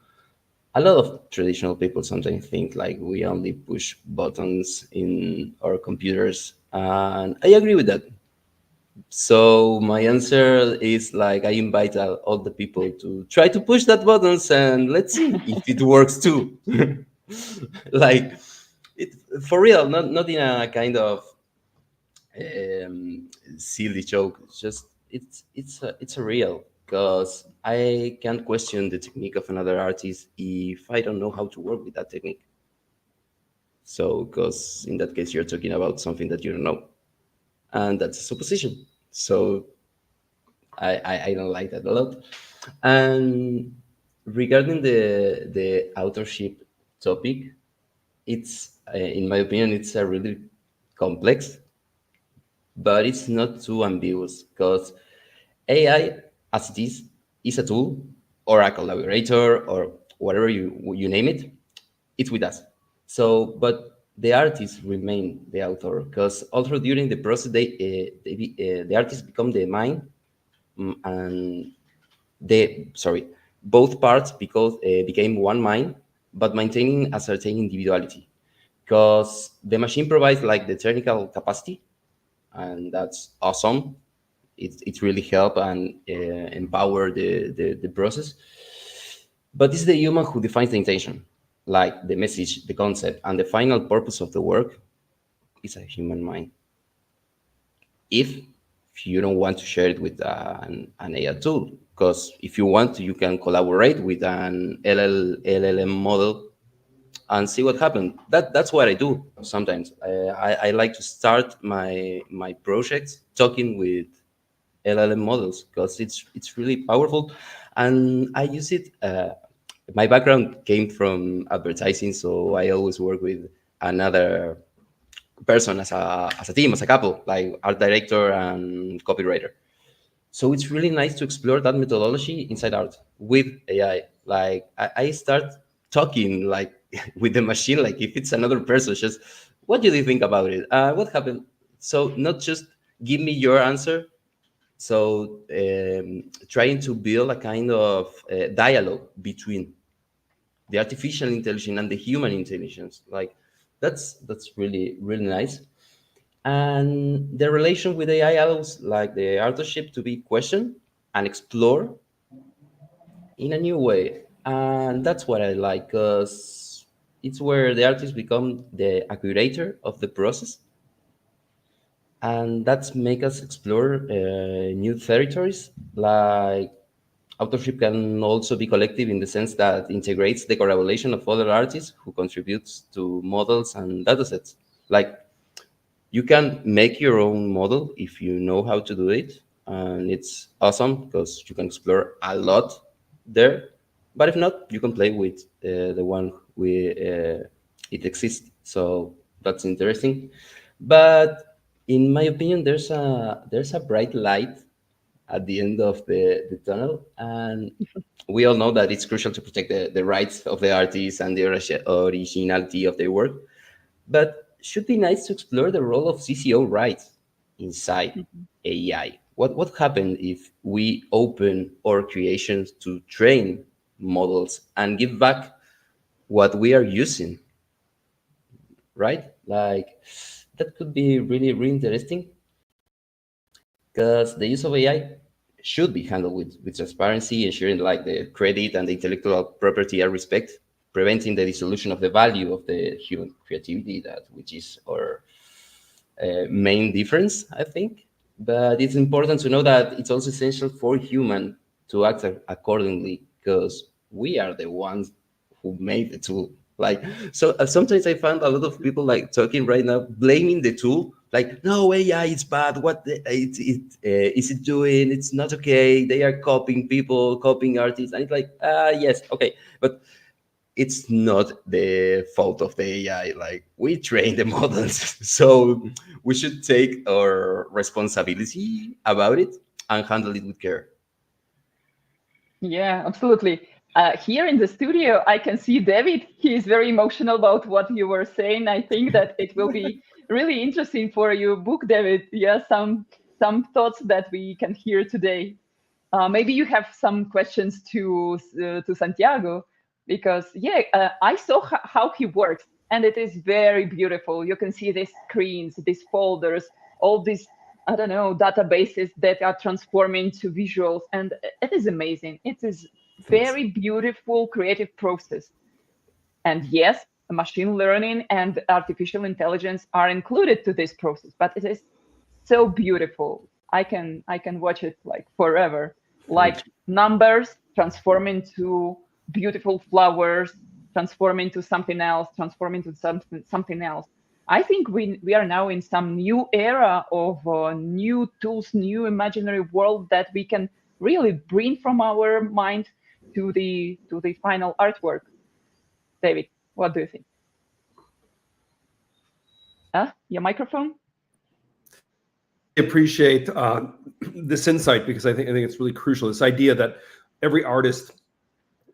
a lot of traditional people sometimes think like we only push buttons in our computers, and I agree with that. So my answer is like I invite all the people to try to push that buttons and let's see if it works too. Like it for real, not in a kind of silly joke. It's just it's a real, because I can't question the technique of another artist if I don't know how to work with that technique. So because in that case you're talking about something that you don't know, and that's a supposition. So I don't like that a lot. And regarding the authorship topic, it's in my opinion it's a really complex, but it's not too ambiguous because AI, as it is a tool or a collaborator or whatever you name it. It's with us. So, but the artists remain the author because also during the process, the artists become the mind, and both parts because became one mind, but maintaining a certain individuality. Because the machine provides like the technical capacity, and that's awesome. It really help and empower the process. But it's the human who defines the intention, like the message, the concept, and the final purpose of the work is a human mind. If you don't want to share it with an AI tool, because if you want to, you can collaborate with an LLM model and see what happens. That's what I do sometimes. I like to start my projects talking with LLM models because it's really powerful, and I use it. My background came from advertising, so I always work with another person as a team, as a couple, like art director and copywriter. So it's really nice to explore that methodology inside art with AI. Like I start talking like with the machine, like if it's another person, just what do you think about it? What happened? So not just give me your answer. So trying to build a kind of dialogue between the artificial intelligence and the human intelligence, like that's really nice. And the relation with AI allows like the authorship to be questioned and explored in a new way, and that's what I like because it's where the artist become a curator of the process, and that's make us explore new territories. Like authorship can also be collective in the sense that integrates the collaboration of other artists who contributes to models and datasets. Like you can make your own model if you know how to do it, and it's awesome because you can explore a lot there. But if not, you can play with the one it exists. So that's interesting. But in my opinion, there's a bright light at the end of the tunnel, and we all know that it's crucial to protect the rights of the artists and the originality of their work, but should be nice to explore the role of CCO rights inside AI. What happened if we open our creations to train models and give back what we are using, right? Like that could be really interesting because the use of AI should be handled with transparency, ensuring like the credit and the intellectual property are respected, preventing the dissolution of the value of the human creativity, that which is our main difference, I think. But it's important to know that it's also essential for human to act accordingly because we are the ones who made the tool. Like, so sometimes I find a lot of people like talking right now, blaming the tool. Like, no, AI is bad. Is it doing? It's not okay. They are copying people, copying artists, and it's like, yes, okay, but it's not the fault of the AI. Like we train the models, so we should take our responsibility about it and handle it with care. Yeah, absolutely. Here in the studio, I can see David. He is very emotional about what you were saying. I think that it will be really interesting for your book, David. Yeah, some thoughts that we can hear today. Maybe you have some questions to Santiago, because yeah, I saw how he works, and it is very beautiful. You can see these screens, these folders, all these, I don't know, databases that are transforming to visuals, and it is amazing. It is Thanks. very beautiful creative process. And yes, machine learning and artificial intelligence are included to this process, but it is so beautiful. I can watch it like forever. Thank Like numbers transform into beautiful flowers, transform into something else, transform into something else. I think we are now in some new era of new tools, new imaginary world that we can really bring from our mind to the final artwork. David, what do you think? Your microphone? appreciate this insight, because I think it's really crucial. This idea that every artist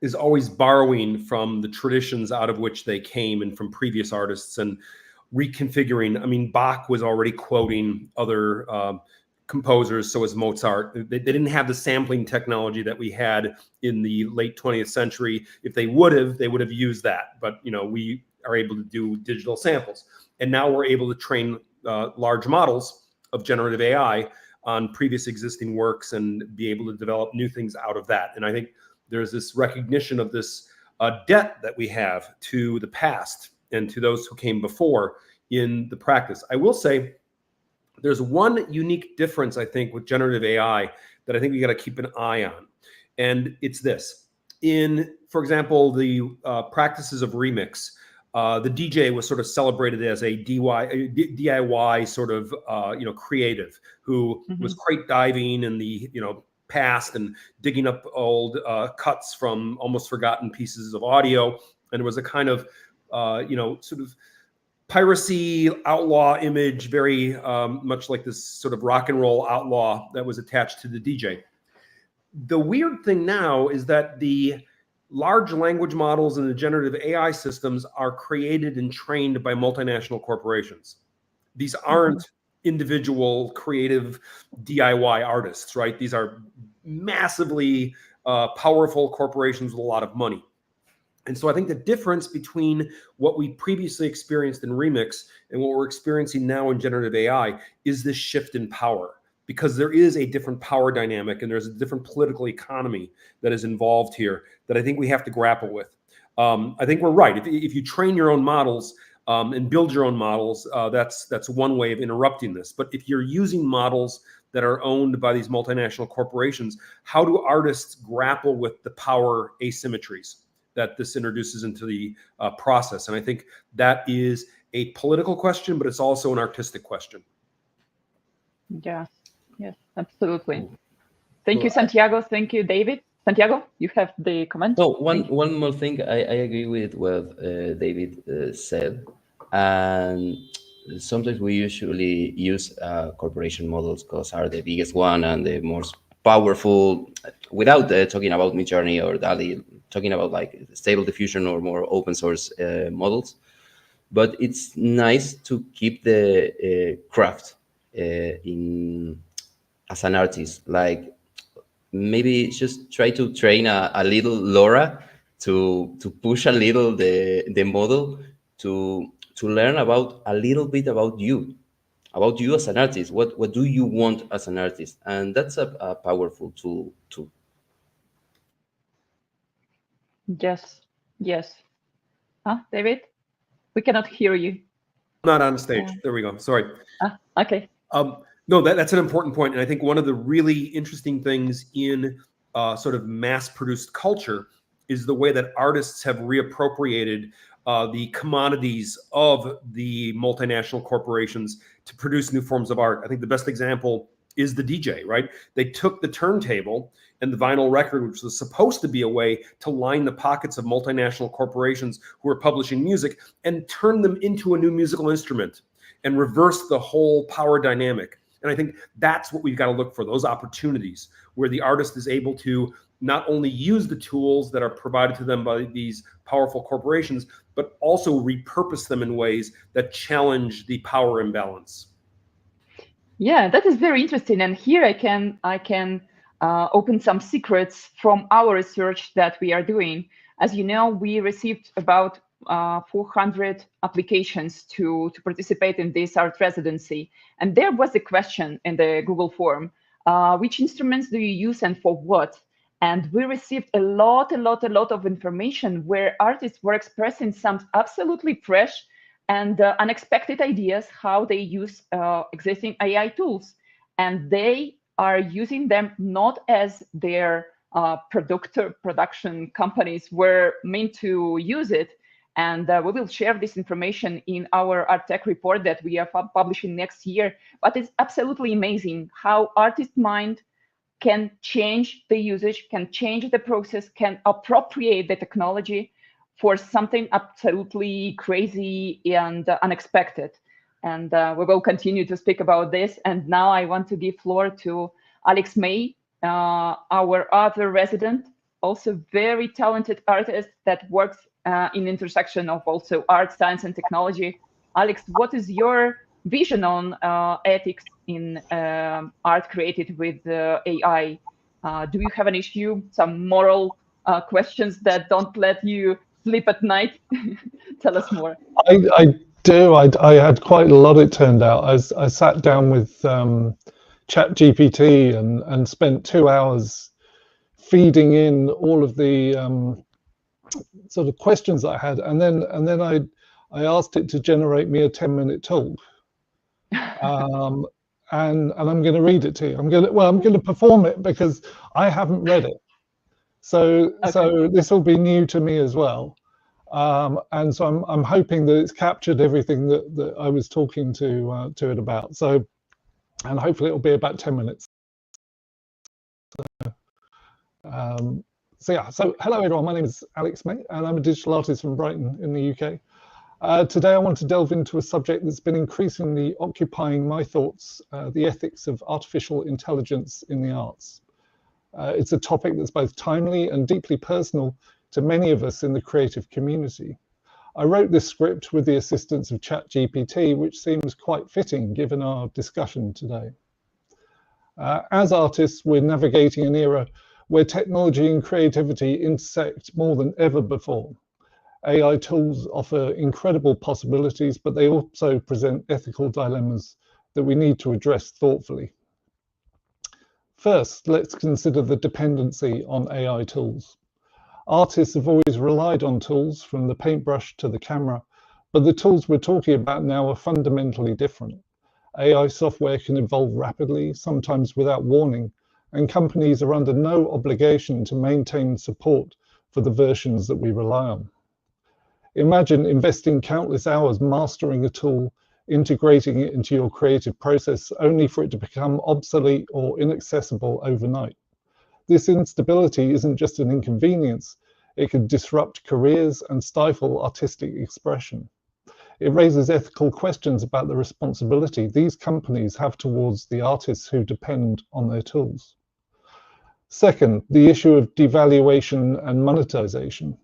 is always borrowing from the traditions out of which they came and from previous artists and reconfiguring. I mean, Bach was already quoting other composers, so was Mozart. They didn't have the sampling technology that we had in the late 20th century. If they would have used that. But we are able to do digital samples, and now we're able to train large models of generative AI on previous existing works and be able to develop new things out of that. And I think there's this recognition of this debt that we have to the past and to those who came before in the practice. I will say there's one unique difference, I think, with generative AI that I think we got to keep an eye on. And it's this. In, for example, the practices of remix, the DJ was sort of celebrated as a DIY sort of, creative who was crate diving in the, past and digging up old cuts from almost forgotten pieces of audio. And it was a kind of, sort of piracy outlaw image, very much like this sort of rock and roll outlaw that was attached to the DJ. The weird thing now is that the large language models and the generative AI systems are created and trained by multinational corporations. These aren't individual creative DIY artists, right? These are massively powerful corporations with a lot of money. And so I think the difference between what we previously experienced in Remix and what we're experiencing now in generative AI is this shift in power, because there is a different power dynamic and there's a different political economy that is involved here that I think we have to grapple with. I think we're right. If you train your own models and build your own models, that's one way of interrupting this. But if you're using models that are owned by these multinational corporations, how do artists grapple with the power asymmetries that this introduces into the process? And I think that is a political question, but it's also an artistic question. Yes, absolutely. Thank you, Santiago. Thank you, David. Santiago, you have the comment. No, one more thing. I agree with what David said. And sometimes we usually use corporation models because are the biggest one and the most powerful, without talking about Midjourney or DALL-E, talking about like Stable Diffusion or more open source models. But it's nice to keep the craft as an artist. Like maybe just try to train a little Laura to push a little the model to learn about a little bit about you as an artist. What do you want as an artist? And that's a powerful tool too. Yes. David, we cannot hear you. Not on stage. There we go. Sorry. Okay. No, that's an important point. And I think one of the really interesting things in sort of mass-produced culture is the way that artists have reappropriated the commodities of the multinational corporations to produce new forms of art. I think the best example is the DJ, right? They took the turntable and the vinyl record, which was supposed to be a way to line the pockets of multinational corporations who are publishing music, and turn them into a new musical instrument and reverse the whole power dynamic. And I think that's what we've got to look for, those opportunities where the artist is able to not only use the tools that are provided to them by these powerful corporations, but also repurpose them in ways that challenge the power imbalance. Yeah, that is very interesting. And here I can open some secrets from our research that we are doing. As you know, we received about 400 applications to participate in this art residency. And there was a question in the Google form, which instruments do you use and for what? And we received a lot of information where artists were expressing some absolutely fresh and unexpected ideas how they use existing AI tools. And they are using them not as their production companies were meant to use it. And we will share this information in our Art Tech report that we are publishing next year. But it's absolutely amazing how artist mind can change the usage, can change the process, can appropriate the technology for something absolutely crazy and unexpected. and we will continue to speak about this. And now I want to give floor to Alex May, our author resident, also very talented artist that works in intersection of also art, science, and technology. Alex, what is your vision on ethics in art created with AI? Do you have an issue, some moral questions that don't let you sleep at night? Tell us more. I do. I had quite a lot, it turned out. I sat down with ChatGPT and spent 2 hours feeding in all of the sort of questions that I had, and then I asked it to generate me a 10-minute talk. And I'm going to read it to you. I'm going to perform it because I haven't read it. So this will be new to me as well. And so I'm hoping that it's captured everything that I was talking to it about. So, and hopefully it'll be about 10 minutes. So hello everyone, my name is Alex May and I'm a digital artist from Brighton in the UK. Today I want to delve into a subject that's been increasingly occupying my thoughts, the ethics of artificial intelligence in the arts. It's a topic that's both timely and deeply personal to many of us in the creative community. I wrote this script with the assistance of ChatGPT, which seems quite fitting given our discussion today. As artists, we're navigating an era where technology and creativity intersect more than ever before. AI tools offer incredible possibilities, but they also present ethical dilemmas that we need to address thoughtfully. First, let's consider the dependency on AI tools. Artists have always relied on tools, from the paintbrush to the camera, but the tools we're talking about now are fundamentally different. AI software can evolve rapidly, sometimes without warning, and companies are under no obligation to maintain support for the versions that we rely on. Imagine investing countless hours mastering a tool, integrating it into your creative process, only for it to become obsolete or inaccessible overnight. This instability isn't just an inconvenience, it can disrupt careers and stifle artistic expression. It raises ethical questions about the responsibility these companies have towards the artists who depend on their tools. Second, the issue of devaluation and monetization.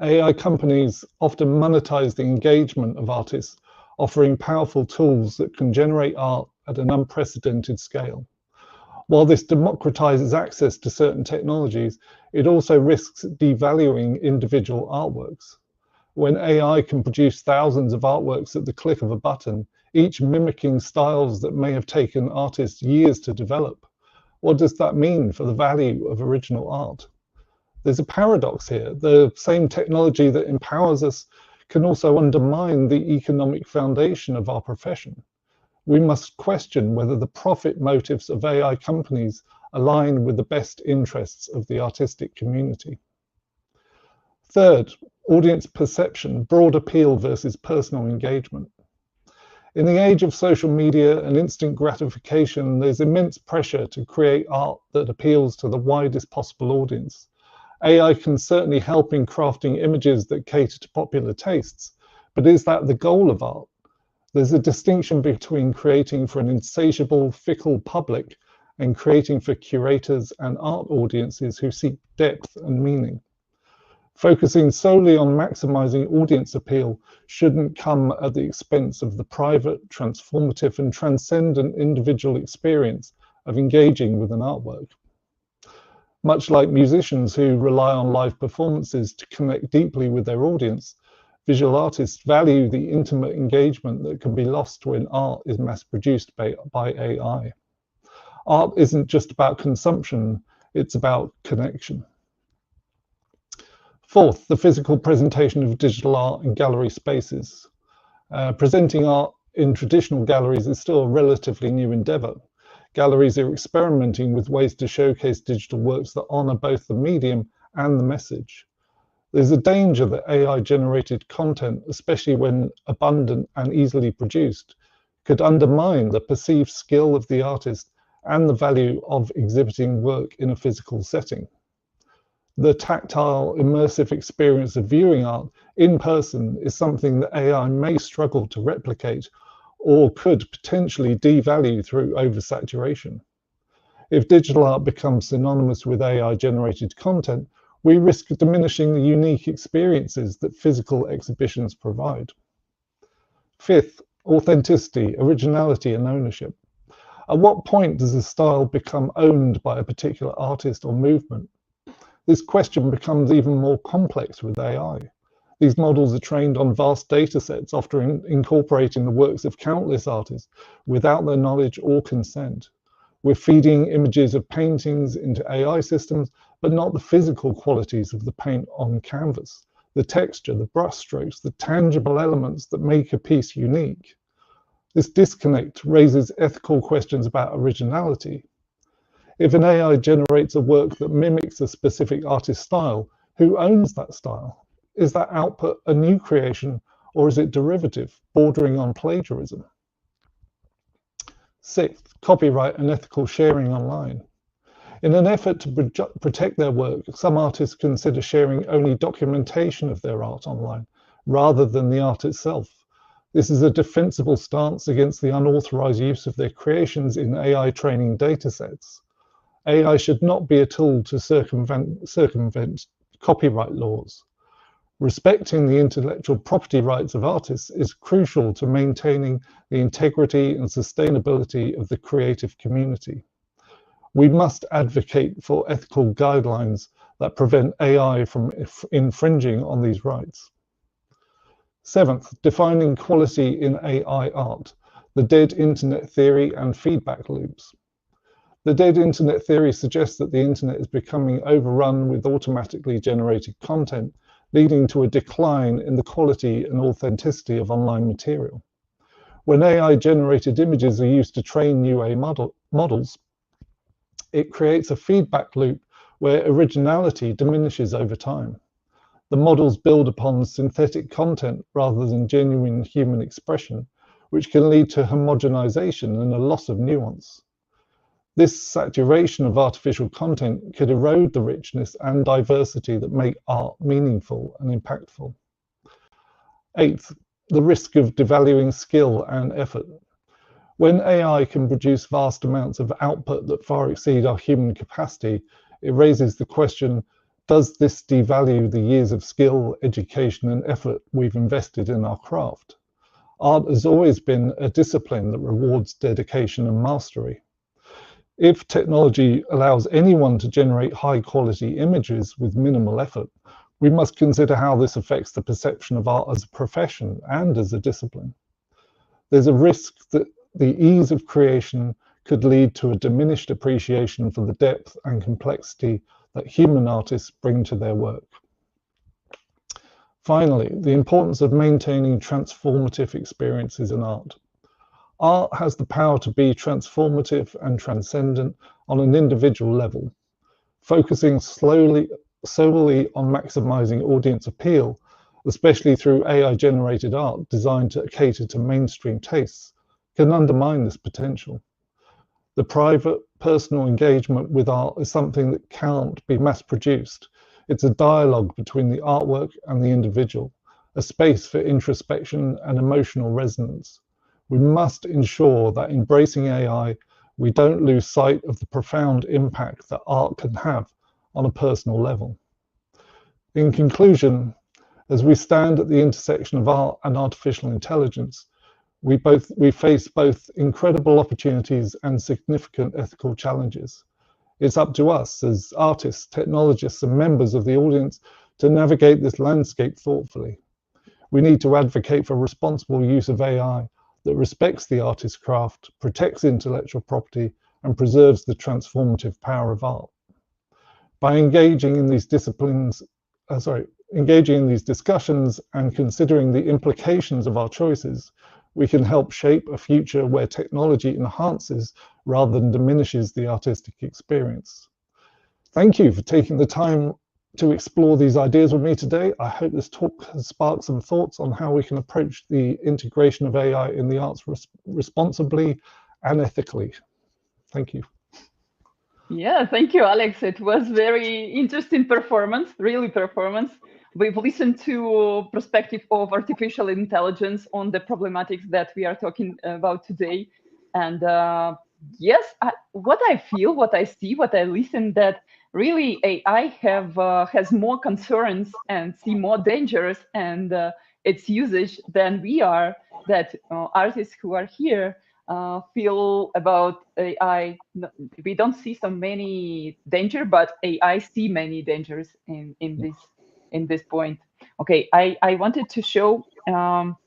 AI companies often monetize the engagement of artists, offering powerful tools that can generate art at an unprecedented scale. While this democratizes access to certain technologies, it also risks devaluing individual artworks. When AI can produce thousands of artworks at the click of a button, each mimicking styles that may have taken artists years to develop, what does that mean for the value of original art? There's a paradox here. The same technology that empowers us can also undermine the economic foundation of our profession. We must question whether the profit motives of AI companies align with the best interests of the artistic community. Third, audience perception, broad appeal versus personal engagement. In the age of social media and instant gratification, there's immense pressure to create art that appeals to the widest possible audience. AI can certainly help in crafting images that cater to popular tastes, but is that the goal of art? There's a distinction between creating for an insatiable, fickle public and creating for curators and art audiences who seek depth and meaning. Focusing solely on maximizing audience appeal shouldn't come at the expense of the private, transformative, and transcendent individual experience of engaging with an artwork. Much like musicians who rely on live performances to connect deeply with their audience, visual artists value the intimate engagement that can be lost when art is mass-produced by AI. Art isn't just about consumption, it's about connection. Fourth, the physical presentation of digital art in gallery spaces. Presenting art in traditional galleries is still a relatively new endeavor. Galleries are experimenting with ways to showcase digital works that honor both the medium and the message. There's a danger that AI-generated content, especially when abundant and easily produced, could undermine the perceived skill of the artist and the value of exhibiting work in a physical setting. The tactile, immersive experience of viewing art in person is something that AI may struggle to replicate or could potentially devalue through oversaturation. If digital art becomes synonymous with AI-generated content, we risk diminishing the unique experiences that physical exhibitions provide. Fifth, authenticity, originality, and ownership. At what point does a style become owned by a particular artist or movement? This question becomes even more complex with AI. These models are trained on vast data sets, often incorporating the works of countless artists without their knowledge or consent. We're feeding images of paintings into AI systems, but not the physical qualities of the paint on canvas, the texture, the brushstrokes, the tangible elements that make a piece unique. This disconnect raises ethical questions about originality. If an AI generates a work that mimics a specific artist's style, who owns that style? Is that output a new creation, or is it derivative, bordering on plagiarism? Sixth, copyright and ethical sharing online. In an effort to protect their work, some artists consider sharing only documentation of their art online, rather than the art itself. This is a defensible stance against the unauthorized use of their creations in AI training datasets. AI should not be a tool to circumvent copyright laws. Respecting the intellectual property rights of artists is crucial to maintaining the integrity and sustainability of the creative community. We must advocate for ethical guidelines that prevent AI from infringing on these rights. Seventh, defining quality in AI art, the dead internet theory and feedback loops. The dead internet theory suggests that the internet is becoming overrun with automatically generated content, leading to a decline in the quality and authenticity of online material. When AI-generated images are used to train new models, it creates a feedback loop where originality diminishes over time. The models build upon synthetic content rather than genuine human expression, which can lead to homogenization and a loss of nuance. This saturation of artificial content could erode the richness and diversity that make art meaningful and impactful. Eighth, the risk of devaluing skill and effort. When AI can produce vast amounts of output that far exceed our human capacity, it raises the question, does this devalue the years of skill, education, and effort we've invested in our craft? Art has always been a discipline that rewards dedication and mastery. If technology allows anyone to generate high-quality images with minimal effort, we must consider how this affects the perception of art as a profession and as a discipline. There's a risk that the ease of creation could lead to a diminished appreciation for the depth and complexity that human artists bring to their work. Finally, the importance of maintaining transformative experiences in art. Art has the power to be transformative and transcendent on an individual level. Focusing solely on maximizing audience appeal, especially through AI-generated art designed to cater to mainstream tastes, can undermine this potential. The private, personal engagement with art is something that can't be mass-produced. It's a dialogue between the artwork and the individual, a space for introspection and emotional resonance. We must ensure that embracing AI, we don't lose sight of the profound impact that art can have on a personal level. In conclusion, as we stand at the intersection of art and artificial intelligence, we face both incredible opportunities and significant ethical challenges. It's up to us as artists, technologists, and members of the audience to navigate this landscape thoughtfully. We need to advocate for responsible use of AI that respects the artist's craft, protects intellectual property, and preserves the transformative power of art. By engaging in these discussions and considering the implications of our choices, we can help shape a future where technology enhances rather than diminishes the artistic experience. Thank you for taking the time to explore these ideas with me today. I hope this talk has sparked some thoughts on how we can approach the integration of AI in the arts responsibly and ethically. Thank you. Yeah, thank you, Alex. It was very interesting performance, really performance. We've listened to perspective of artificial intelligence on the problematics that we are talking about today. And yes, what I feel, what I see, what I listen, that really AI has more concerns and see more dangers and its usage than we are, that artists who are here feel about AI. We don't see so many danger, but AI see many dangers in this point. Okay, I wanted to show some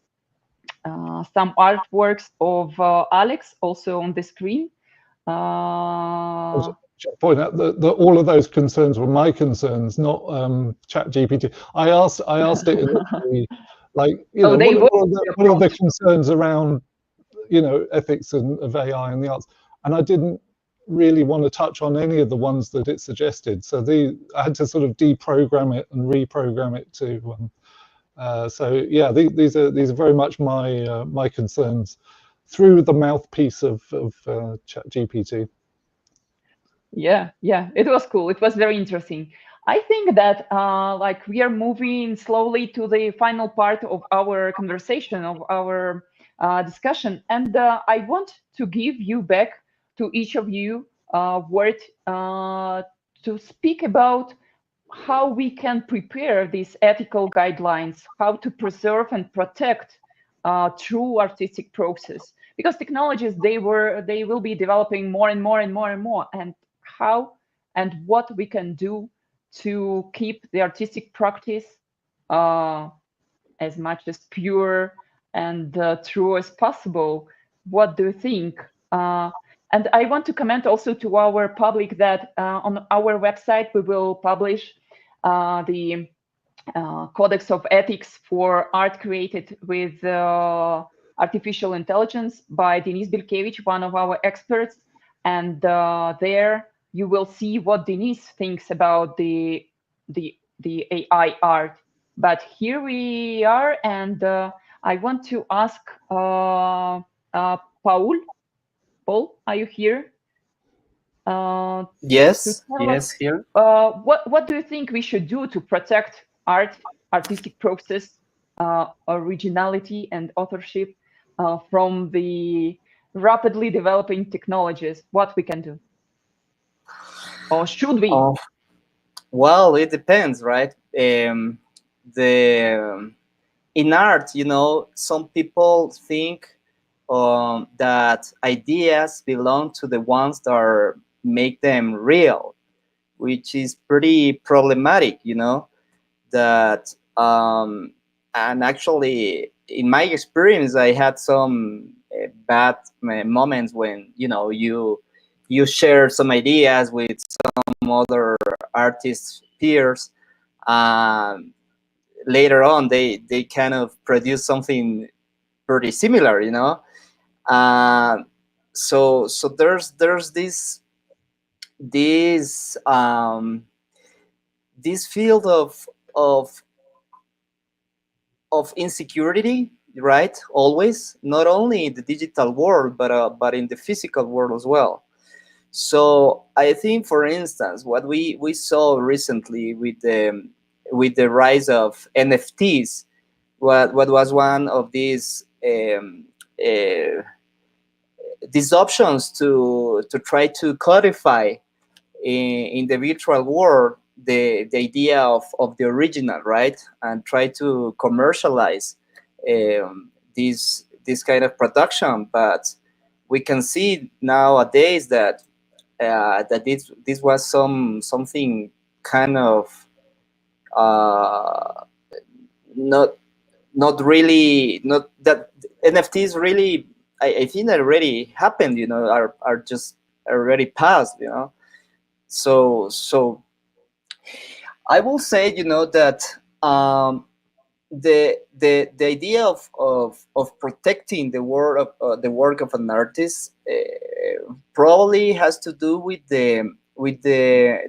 artworks of Alex also on the screen. Should point out that all of those concerns were my concerns, not ChatGPT. I asked it initially, like, you Oh, know, they were what are the concerns around, you know, ethics of AI and the arts, and I didn't really want to touch on any of the ones that it suggested. So I had to sort of deprogram it and reprogram it to. So yeah, these are very much my concerns through the mouthpiece of ChatGPT. Yeah, it was cool. It was very interesting. I think that like we are moving slowly to the final part of our conversation, of our discussion, and I want to give you back to each of you word to speak about how we can prepare these ethical guidelines, how to preserve and protect true artistic process, because technologies they will be developing more and more and more and more, and how and what we can do to keep the artistic practice as much as pure and true as possible. What do you think? And I want to comment also to our public that on our website we will publish the Codex of Ethics for art created with artificial intelligence by Denis Bilkevich, one of our experts. And there you will see what Denis thinks about the AI art. But here we are, and I want to ask Paul. Paul, are you here? To Yes, tell us yes, here. what do you think we should do to protect artistic process, originality, and authorship from the rapidly developing technologies? What we can do, or should we? Oh, well, it depends, right? The In art, you know, some people think that ideas belong to the ones that make them real, which is pretty problematic, you know. That And actually, in my experience, I had some bad moments when, you know, you share some ideas with some other artists peers. um, Later on they kind of produce something pretty similar, you know. So there's this this field of of insecurity, right? Always, not only in the digital world, but in the physical world as well. So I think, for instance, what we saw recently with the rise of NFTs, what was one of uh, these options to try to codify in the virtual world the idea of the original, right, and try to commercialize this kind of production. But we can see nowadays that this was something kind of uh, not really, not that NFTs really, I think that already happened, you know, are just already past, you know. So I will say, you know, that the idea of protecting the work of an artist probably has to do with the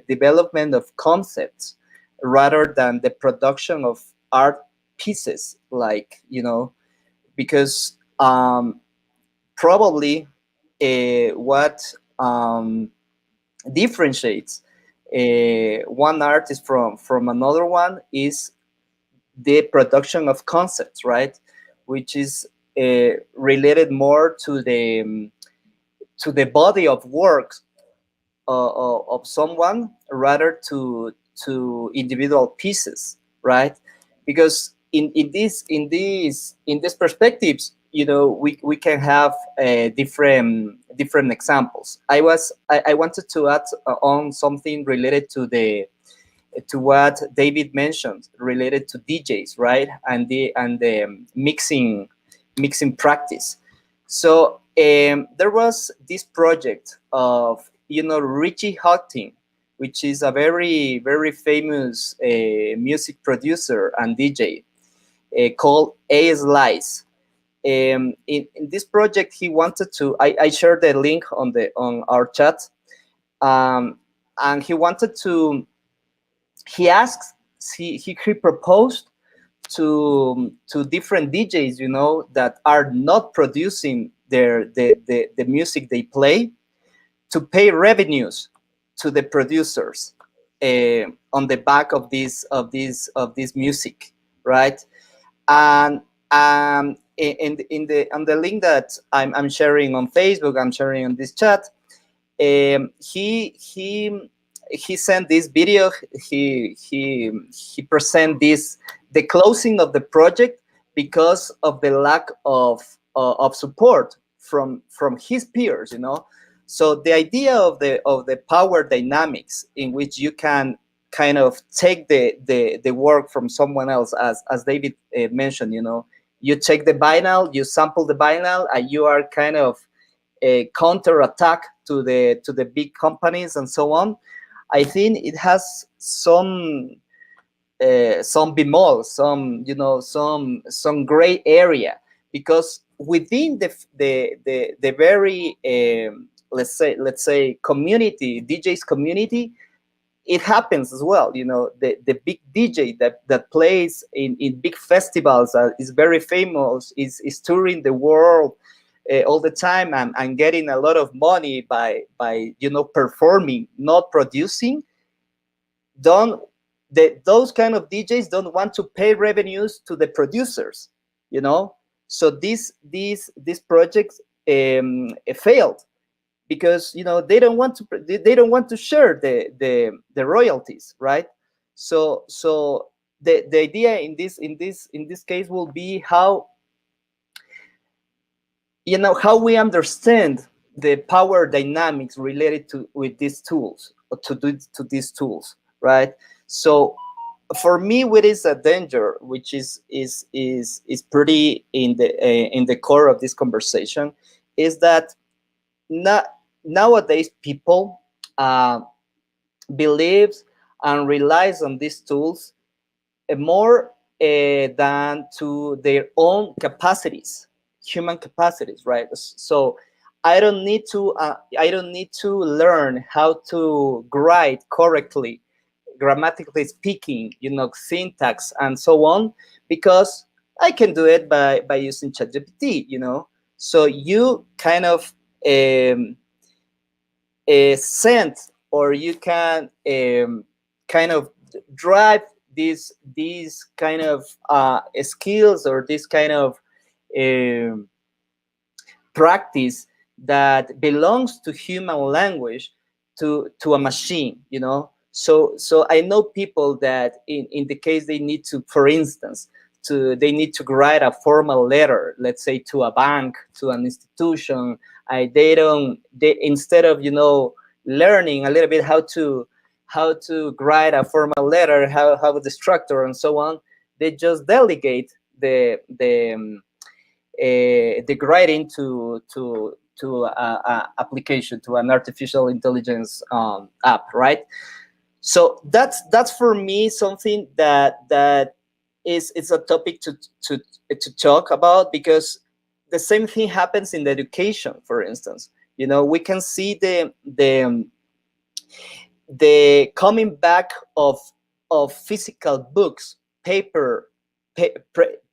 development of concepts rather than the production of art pieces, like, you know, because probably what differentiates one artist from another one is the production of concepts, right? Which is related more to the body of work of someone rather to individual pieces, right? Because in these perspectives, you know, we can have different examples. I wanted to add on something related to what David mentioned, related to DJs, right? And the mixing practice. So there was this project of, you know, Richie Hawtin, which is a very famous music producer and DJ, called A Slice. In this project, he wanted to. I shared the link on our chat, and he wanted to. He asked. He proposed to different DJs, you know, that are not producing the music they play, to pay revenues to the producers on the back of this music, right? And on the link that I'm sharing on Facebook, I'm sharing on this chat. He sent this video. He present the closing of the project because of the lack of support from his peers, you know. So the idea of the power dynamics, in which you can kind of take the work from someone else, as David mentioned, you know, you take the vinyl, you sample the vinyl, and you are kind of a counter attack to the big companies and so on. I think it has some bemol, some gray area, because within the very let's say community, DJs community, it happens as well. You know, the big DJ that plays in big festivals, is very famous, is touring the world all the time, and getting a lot of money by you know, performing, not producing. Those kind of DJs don't want to pay revenues to the producers, you know. So these projects failed, because, you know, they don't want to share the royalties, right? So the idea in this case will be how, you know, how we understand the power dynamics related with these tools, or to these tools, right? So for me, what is a danger, which is pretty in the core of this conversation, is that nowadays people believes and relies on these tools more than to their own capacities, human capacities, right? So I don't need to learn how to write correctly, grammatically speaking, you know, syntax and so on, because I can do it by using ChatGPT, you know. So you kind of send, or you can kind of drive these kind of skills, or this kind of practice that belongs to human language to a machine, you know. So I know people that in the case they need to, for instance, they need to write a formal letter, let's say to a bank, to an institution. They instead of, you know, learning a little bit how to write a formal letter, how the structure and so on, they just delegate the writing to a application, to an artificial intelligence app, right? So that's for me something that is a topic to talk about, because the same thing happens in the education, for instance. You know, we can see the coming back of physical books,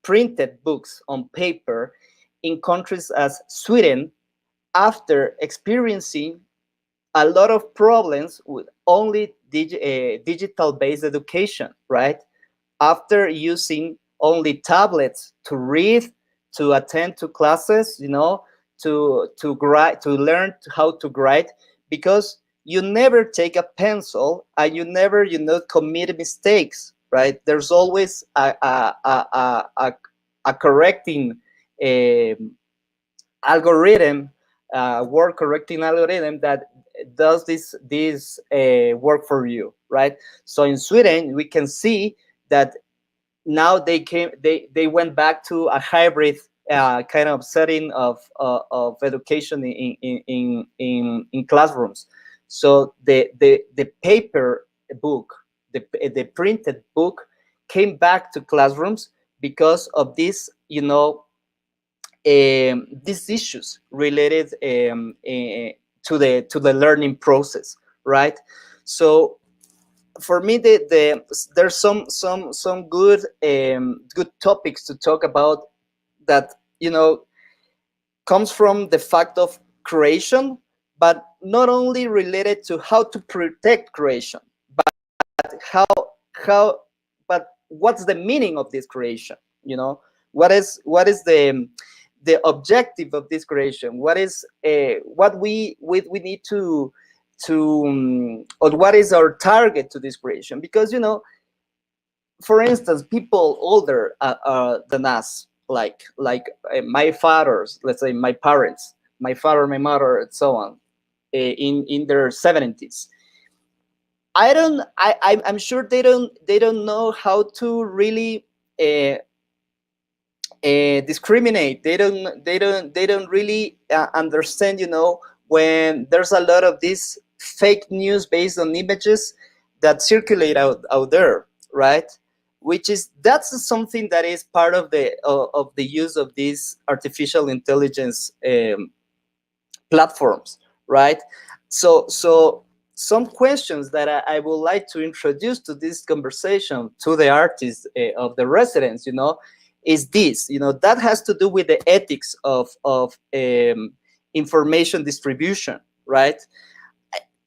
printed books on paper, in countries as Sweden, after experiencing a lot of problems with only digital-based education, right? After using only tablets to read, to attend to classes, you know, to learn how to write, because you never take a pencil and you never, you know, commit mistakes, right? There's always a correcting algorithm, word correcting algorithm that does this work for you, right? So in Sweden, we can see that now they went back to a hybrid kind of setting of education in classrooms. So the paper book, the printed book, came back to classrooms because of this, you know, these issues related to the learning process, right? So for me, there's some good good topics to talk about that, you know, comes from the fact of creation, but not only related to how to protect creation, but how but what's the meaning of this creation, you know? What is the objective of this creation? What is what we need to or what is our target to this creation? Because, you know, for instance, people older than us, like my fathers, let's say my parents, my father, my mother, and so on, in their 70s, I'm sure they don't know how to really discriminate. They don't really understand, you know, when there's a lot of this fake news based on images that circulate out there, right? That's something that is part of the use of these artificial intelligence platforms, right? So some questions that I would like to introduce to this conversation to the artists of the residents, you know, is this, you know, that has to do with the ethics of information distribution, right?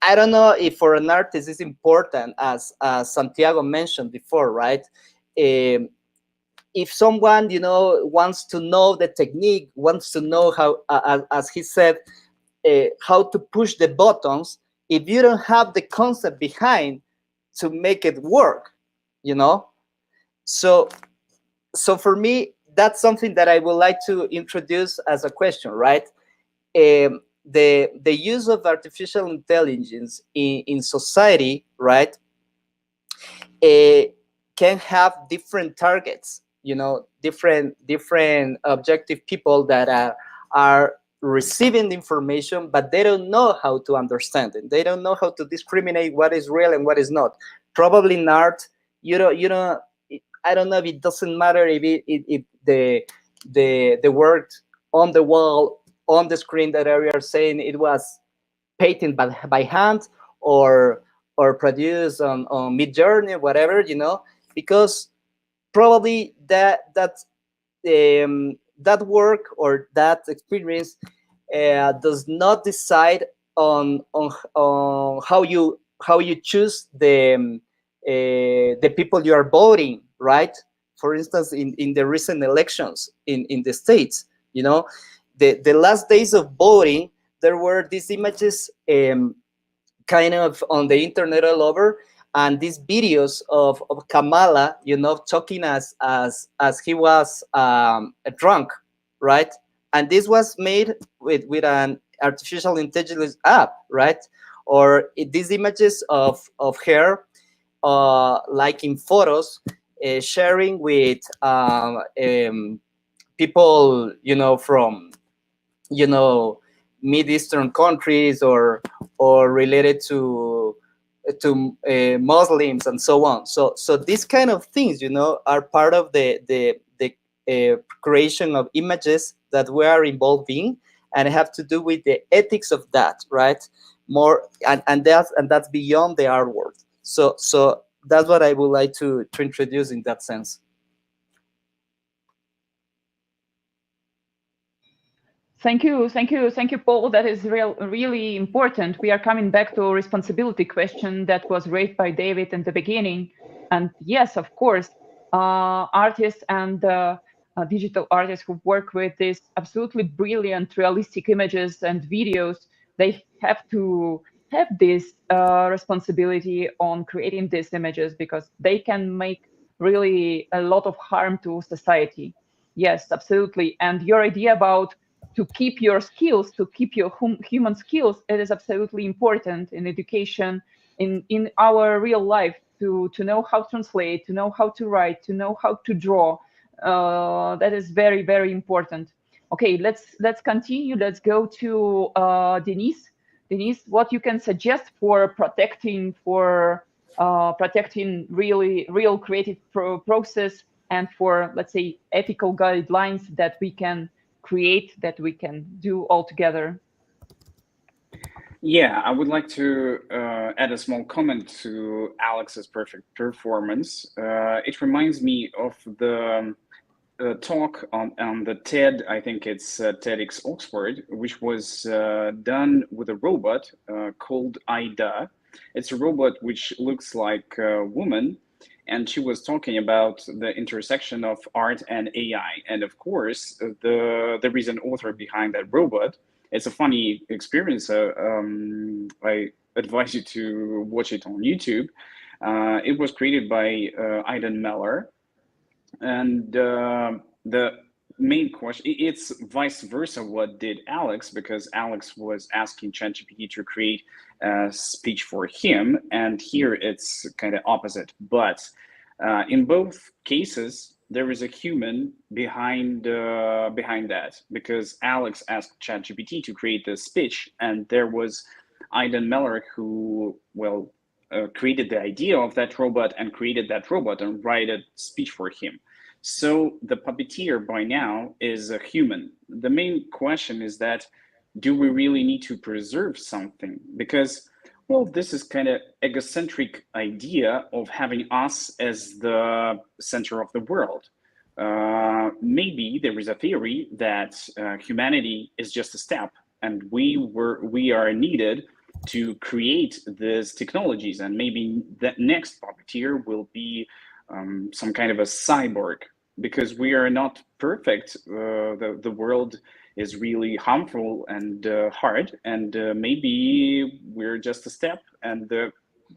I don't know if for an artist it's important, as Santiago mentioned before, right? If someone, you know, wants to know the technique, wants to know how, as he said, how to push the buttons, if you don't have the concept behind to make it work, you know? So for me, that's something that I would like to introduce as a question, right? The use of artificial intelligence in society, right, can have different targets, you know, different objective people that are receiving the information, but they don't know how to understand it. They don't know how to discriminate what is real and what is not. Probably in art, you know, I don't know if it doesn't matter if the work on the wall, on the screen that we are saying it was painted by hand or produced on Mid-Journey, whatever, you know, because probably that work or that experience does not decide on how you choose the people you are voting, right? For instance, in the recent elections in the States, you know, the last days of voting, there were these images kind of on the internet all over, and these videos of Kamala, you know, talking as he was drunk, right? And this was made with an artificial intelligence app, right? Or these images of her, like in photos, sharing with people, you know, from, you know, Mid-Eastern countries or related to Muslims and so on. So these kind of things, you know, are part of the creation of images that we are involved in, and have to do with the ethics of that, right? More and that's beyond the art world. So that's what I would like to introduce in that sense. Thank you, Paul. That is really important. We are coming back to a responsibility question that was raised by David in the beginning. And yes, of course, artists and digital artists who work with these absolutely brilliant, realistic images and videos, they have to have this responsibility on creating these images, because they can make really a lot of harm to society. Yes, absolutely. And your idea about to keep your skills, to keep your human skills, it is absolutely important in education, in our real life, to know how to translate, to know how to write, to know how to draw. That is very, very important. Okay, let's continue. Let's go to Denise. Denise, what you can suggest for protecting real creative process, and for, let's say, ethical guidelines that we can create, that we can do all together? Yeah, I would like to add a small comment to Alex's perfect performance. It reminds me of the talk on the TED, I think it's TEDx Oxford, which was done with a robot called Ida. It's a robot which looks like a woman, and she was talking about the intersection of art and AI. And of course, there is an author behind that robot. It's a funny experience. I advise you to watch it on YouTube. It was created by Aidan Meller. And the main question, it's vice versa what did Alex, because Alex was asking ChatGPT to create a speech for him, and here it's kind of opposite. But in both cases, there is a human behind that, because Alex asked ChatGPT to create the speech, and there was Aidan Meller who, well, created the idea of that robot and created that robot and write a speech for him. So the puppeteer by now is a human. The main question is that, do we really need to preserve something? Because, well, this is kind of egocentric idea of having us as the center of the world. Maybe there is a theory that humanity is just a step, and we are needed to create these technologies, and maybe that next puppeteer will be some kind of a cyborg, because we are not perfect. The world is really harmful and hard, and maybe we're just a step, and the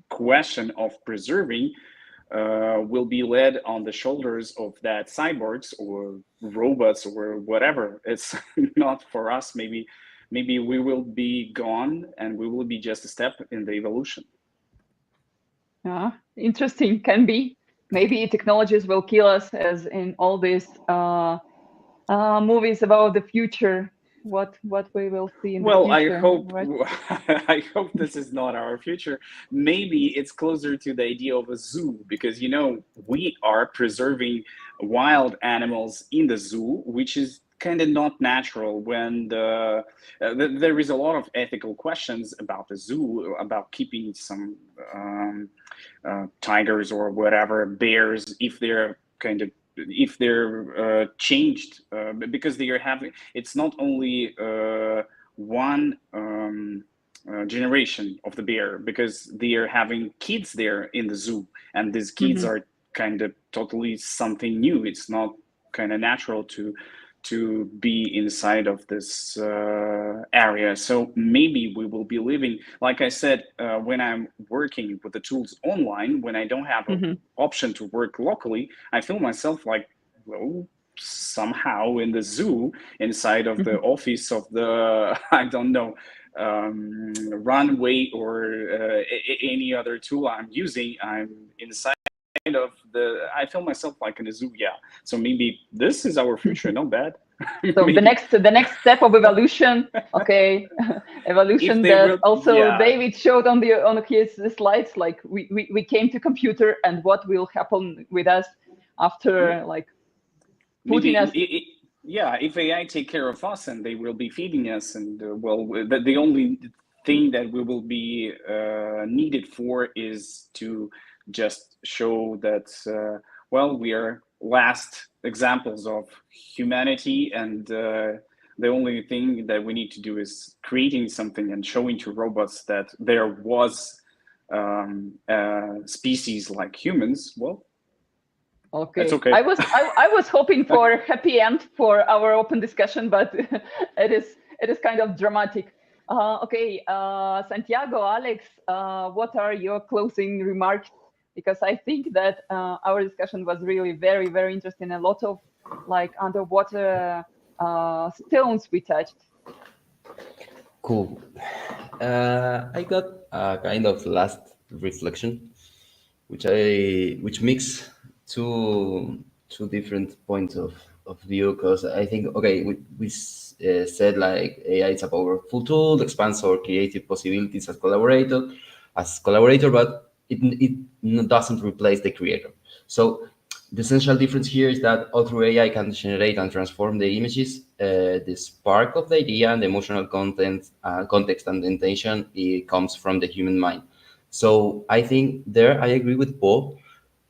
question of preserving will be led on the shoulders of that cyborgs or robots or whatever. It's not for us. Maybe we will be gone and we will be just a step in the evolution. Interesting, can be. Maybe technologies will kill us, as in all these movies about the future. What we will see in the future. I hope, right? I hope this is not our future. Maybe it's closer to the idea of a zoo, because, you know, we are preserving wild animals in the zoo, which is kind of not natural when there is a lot of ethical questions about the zoo, about keeping some tigers or whatever, bears, if they're changed, because they are having, it's not only one generation of the bear, because they are having kids there in the zoo, and these kids are kind of totally something new. It's not kind of natural to be inside of this area. So maybe we will be living, like I said, when I'm working with the tools online, when I don't have an option to work locally, I feel myself like, well, somehow in the zoo, inside of the office of the, I don't know, runway or any other tool I'm using. I'm inside of I feel myself like in a zoo. Yeah, so maybe this is our future. Not bad. So the next step of evolution, okay, evolution that David showed on his slides, like we came to computer, and what will happen with us after, like putting us. If AI take care of us and they will be feeding us, and the only thing that we will be needed for is to just show that we are last examples of humanity, and the only thing that we need to do is creating something and showing to robots that there was a species like humans. Well, Okay. it's okay. I was hoping for a happy end for our open discussion, but it is kind of dramatic. Okay, Santiago, Alex, what are your closing remarks? Because I think that our discussion was really very, very interesting. A lot of like underwater stones we touched. Cool. I got a kind of last reflection, which mix two different points of view. Because I think, okay, we said like AI is a powerful tool, expands our creative possibilities as collaborator, but it doesn't replace the creator. So the essential difference here is that all through AI can generate and transform the images. The spark of the idea and the emotional context and the intention, it comes from the human mind. So I think there I agree with Paul,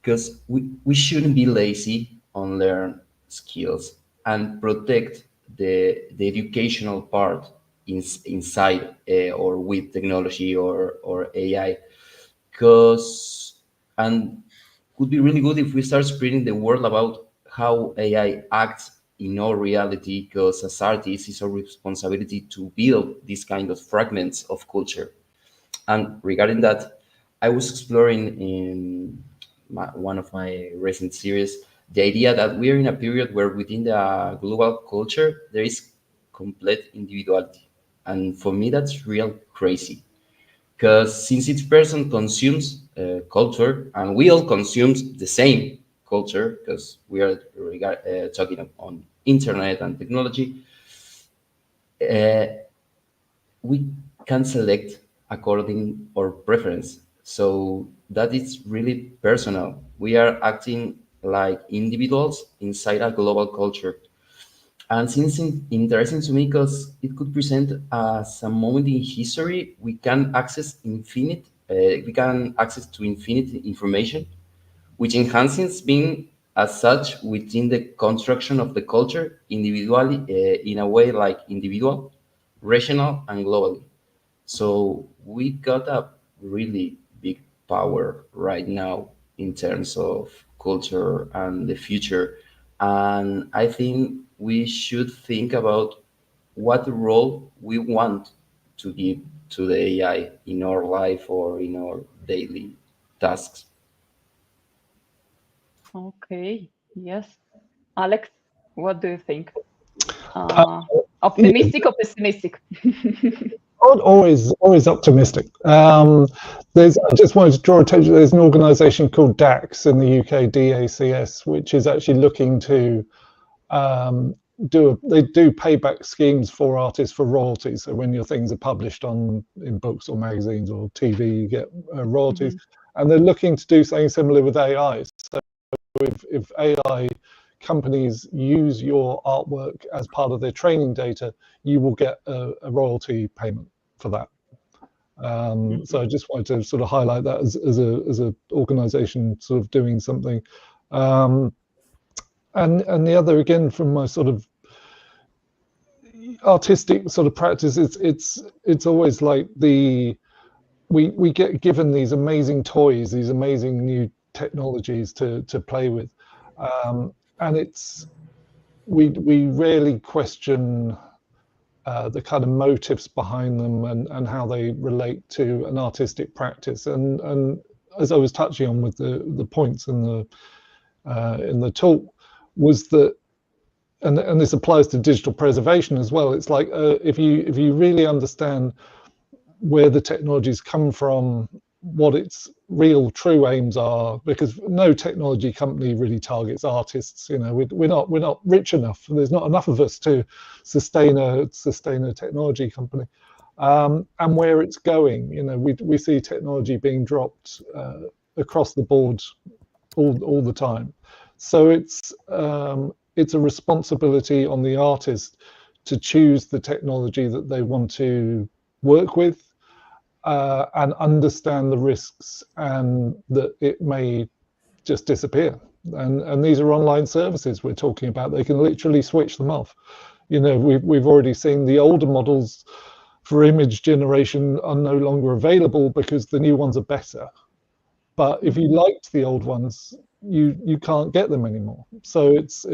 because we shouldn't be lazy on learn skills and protect the educational part inside or with technology or AI, because and would be really good if we start spreading the word about how AI acts in our reality, because as artists, it's our responsibility to build these kind of fragments of culture. And regarding that, I was exploring in one of my recent series the idea that we are in a period where within the global culture, there is complete individuality. And for me, that's real crazy, because since each person consumes culture and we all consume the same culture, because we are talking on internet and technology, uh, we can select according our preference. So that is really personal. We are acting like individuals inside a global culture. And since it's interesting to me because it could present as a moment in history, we can access to infinite information, which enhances being as such within the construction of the culture individually, in a way like individual, rational, and globally. So we got a really big power right now in terms of culture and the future. And I think we should think about what role we want to give to the AI in our life or in our daily tasks. Okay. Yes. Alex, what do you think? Yeah, Optimistic or pessimistic? always optimistic. I just wanted to draw attention. There's an organisation called DACS in the UK, DACS, which is actually looking to they do payback schemes for artists for royalties. So when your things are published in books or magazines or TV, you get royalties. And they're looking to do something similar with AI. So if AI companies use your artwork as part of their training data, you will get a royalty payment for that. So I just wanted to sort of highlight that as a organization sort of doing something. And the other, again, from my sort of artistic sort of practice, it's always like we get given these amazing toys, these amazing new technologies to play with, and we rarely question the kind of motives behind them and how they relate to an artistic practice. And as I was touching on with the points in the talk, was that, and this applies to digital preservation as well. It's like if you really understand where the technologies come from, what its real true aims are, because no technology company really targets artists. You know, we're not rich enough. There's not enough of us to sustain a technology company. And where it's going, you know, we see technology being dropped across the board all the time. So it's a responsibility on the artist to choose the technology that they want to work with, and understand the risks and that it may just disappear. And these are online services we're talking about. They can literally switch them off. You know, we've already seen the older models for image generation are no longer available because the new ones are better. But if you liked the old ones, you can't get them anymore. So it's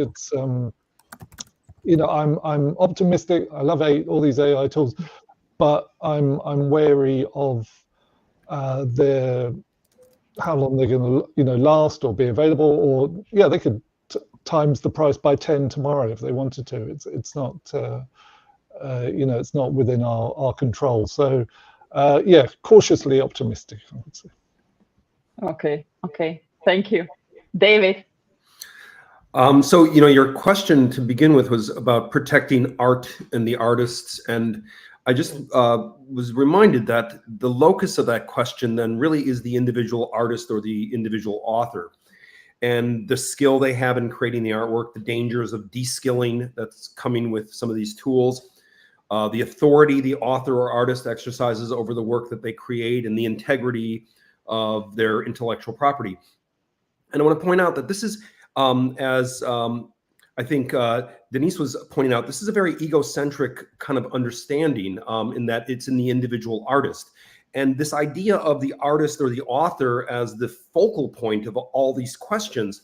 you know, I'm optimistic. I love all these AI tools, but I'm wary of their how long they're going to last or be available, or yeah, they could times the price by 10 tomorrow if they wanted to. It's not it's not within our control. So yeah, cautiously optimistic, I would say. Okay, thank you. David. So, your question to begin with was about protecting art and the artists. And I just was reminded that the locus of that question then really is the individual artist or the individual author, and the skill they have in creating the artwork, the dangers of de-skilling that's coming with some of these tools, the authority the author or artist exercises over the work that they create, and the integrity of their intellectual property. And I want to point out that this is, I think Denise was pointing out, this is a very egocentric kind of understanding in that it's in the individual artist. And this idea of the artist or the author as the focal point of all these questions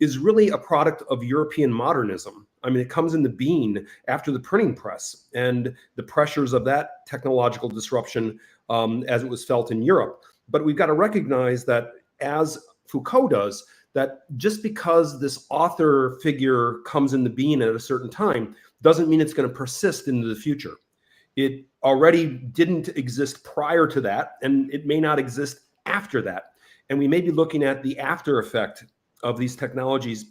is really a product of European modernism. I mean, it comes into being after the printing press and the pressures of that technological disruption as it was felt in Europe. But we've got to recognize that, as Foucault does, that just because this author figure comes into being at a certain time doesn't mean it's going to persist into the future. It already didn't exist prior to that, and it may not exist after that. And we may be looking at the after effect of these technologies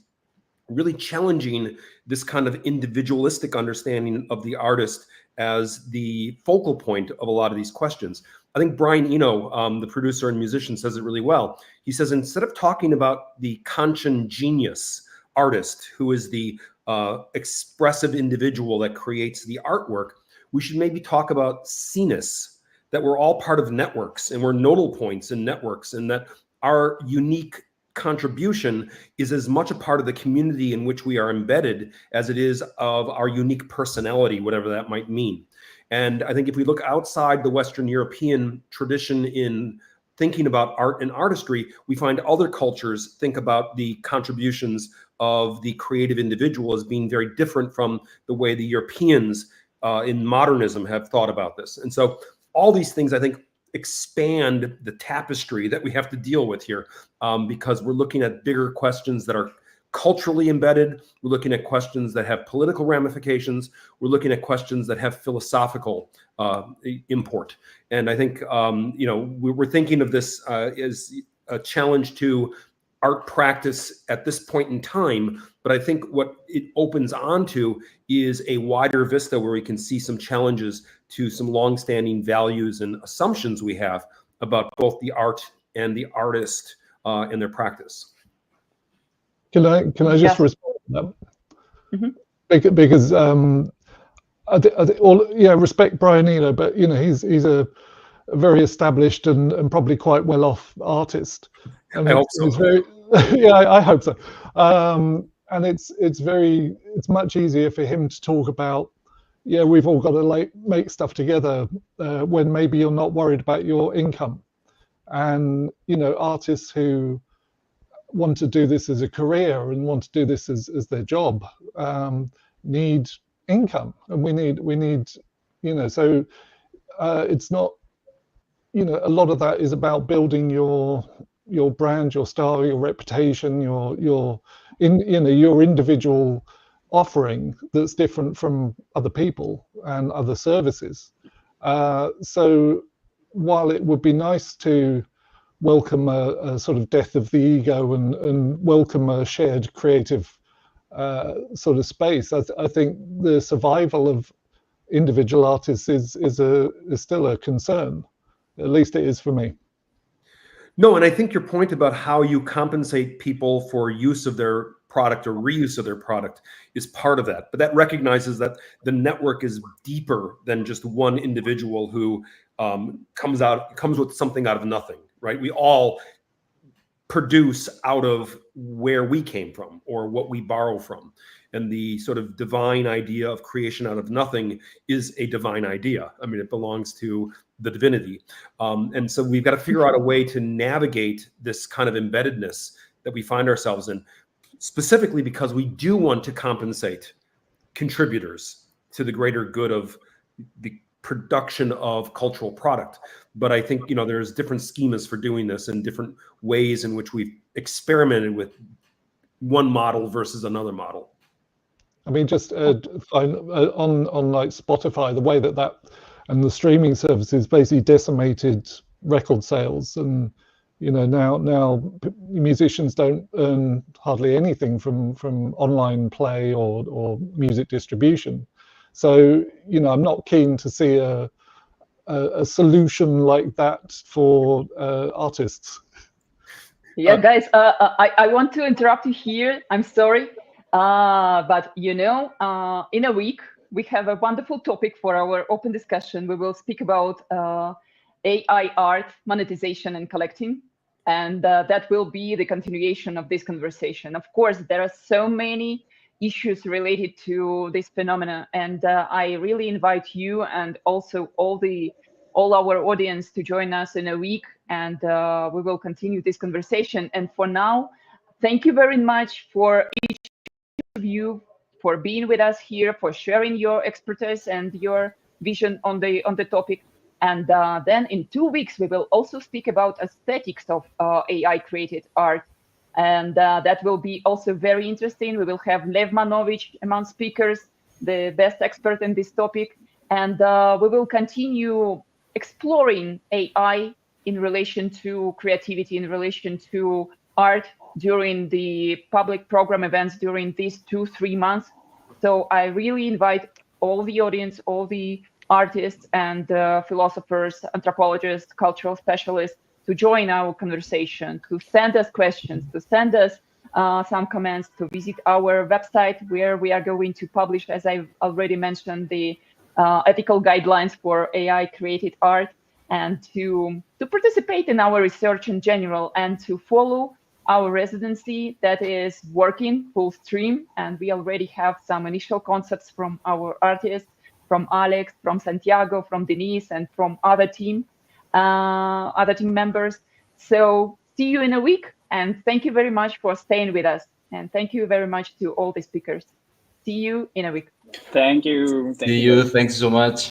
really challenging this kind of individualistic understanding of the artist as the focal point of a lot of these questions. I think Brian Eno, the producer and musician, says it really well. He says, instead of talking about the Kantian genius artist, who is the expressive individual that creates the artwork, we should maybe talk about scenus, that we're all part of networks and we're nodal points in networks, and that our unique contribution is as much a part of the community in which we are embedded as it is of our unique personality, whatever that might mean. And I think if we look outside the Western European tradition in thinking about art and artistry, we find other cultures think about the contributions of the creative individual as being very different from the way the Europeans in modernism have thought about this. And so all these things, I think, expand the tapestry that we have to deal with here, because we're looking at bigger questions that are culturally embedded. We're looking at questions that have political ramifications. We're looking at questions that have philosophical import. And I think we're thinking of this as a challenge to art practice at this point in time. But I think what it opens onto is a wider vista where we can see some challenges to some longstanding values and assumptions we have about both the art and the artist and their practice. Can I just respond to that? Mm-hmm. Because respect Brian Eno, but he's a very established and probably quite well off artist. And I hope so. It's very, yeah, I hope so. And it's much easier for him to talk about, yeah, we've all got to make stuff together when maybe you're not worried about your income. And artists who want to do this as a career and want to do this as their job need income, and we need so it's not a lot of that is about building your brand, your style, your reputation, your individual offering that's different from other people and other services. So while it would be nice to welcome a sort of death of the ego and welcome a shared creative sort of space, I think the survival of individual artists is still a concern. At least it is for me. No, and I think your point about how you compensate people for use of their product or reuse of their product is part of that. But that recognizes that the network is deeper than just one individual who comes with something out of nothing, right? We all produce out of where we came from or what we borrow from. And the sort of divine idea of creation out of nothing is a divine idea. I mean, it belongs to the divinity. And so we've got to figure out a way to navigate this kind of embeddedness that we find ourselves in, specifically because we do want to compensate contributors to the greater good of the production of cultural product. But I think, you know, there's different schemas for doing this and different ways in which we've experimented with one model versus another model. I mean, just on like Spotify, the way that and the streaming services basically decimated record sales, and you know now musicians don't earn hardly anything from online play or music distribution. So you know, I'm not keen to see a solution like that for artists. Yeah, guys, I want to interrupt you here. I'm sorry, but you know, in a week we have a wonderful topic for our open discussion. We will speak about AI art, monetization, and collecting. And that will be the continuation of this conversation. Of course, there are so many issues related to this phenomena, and I really invite you and also all our audience to join us in a week, and we will continue this conversation. And for now, thank you very much for each of you for being with us here, for sharing your expertise and your vision on the topic. And then in 2 weeks, we will also speak about aesthetics of AI-created art. And that will be also very interesting. We will have Lev Manovich among speakers, the best expert in this topic. And we will continue exploring AI in relation to creativity, in relation to art during the public program events during these 2-3 months. So I really invite all the audience, all the artists and philosophers, anthropologists, cultural specialists to join our conversation, to send us questions, to send us some comments, to visit our website where we are going to publish, as I've already mentioned, the ethical guidelines for AI-created art, and to participate in our research in general and to follow our residency that is working full stream. And we already have some initial concepts from our artists, from Alex, from Santiago, from Denise, and from other team members. So see you in a week, and thank you very much for staying with us. And thank you very much to all the speakers. See you in a week. Thank you. See you. Thanks so much.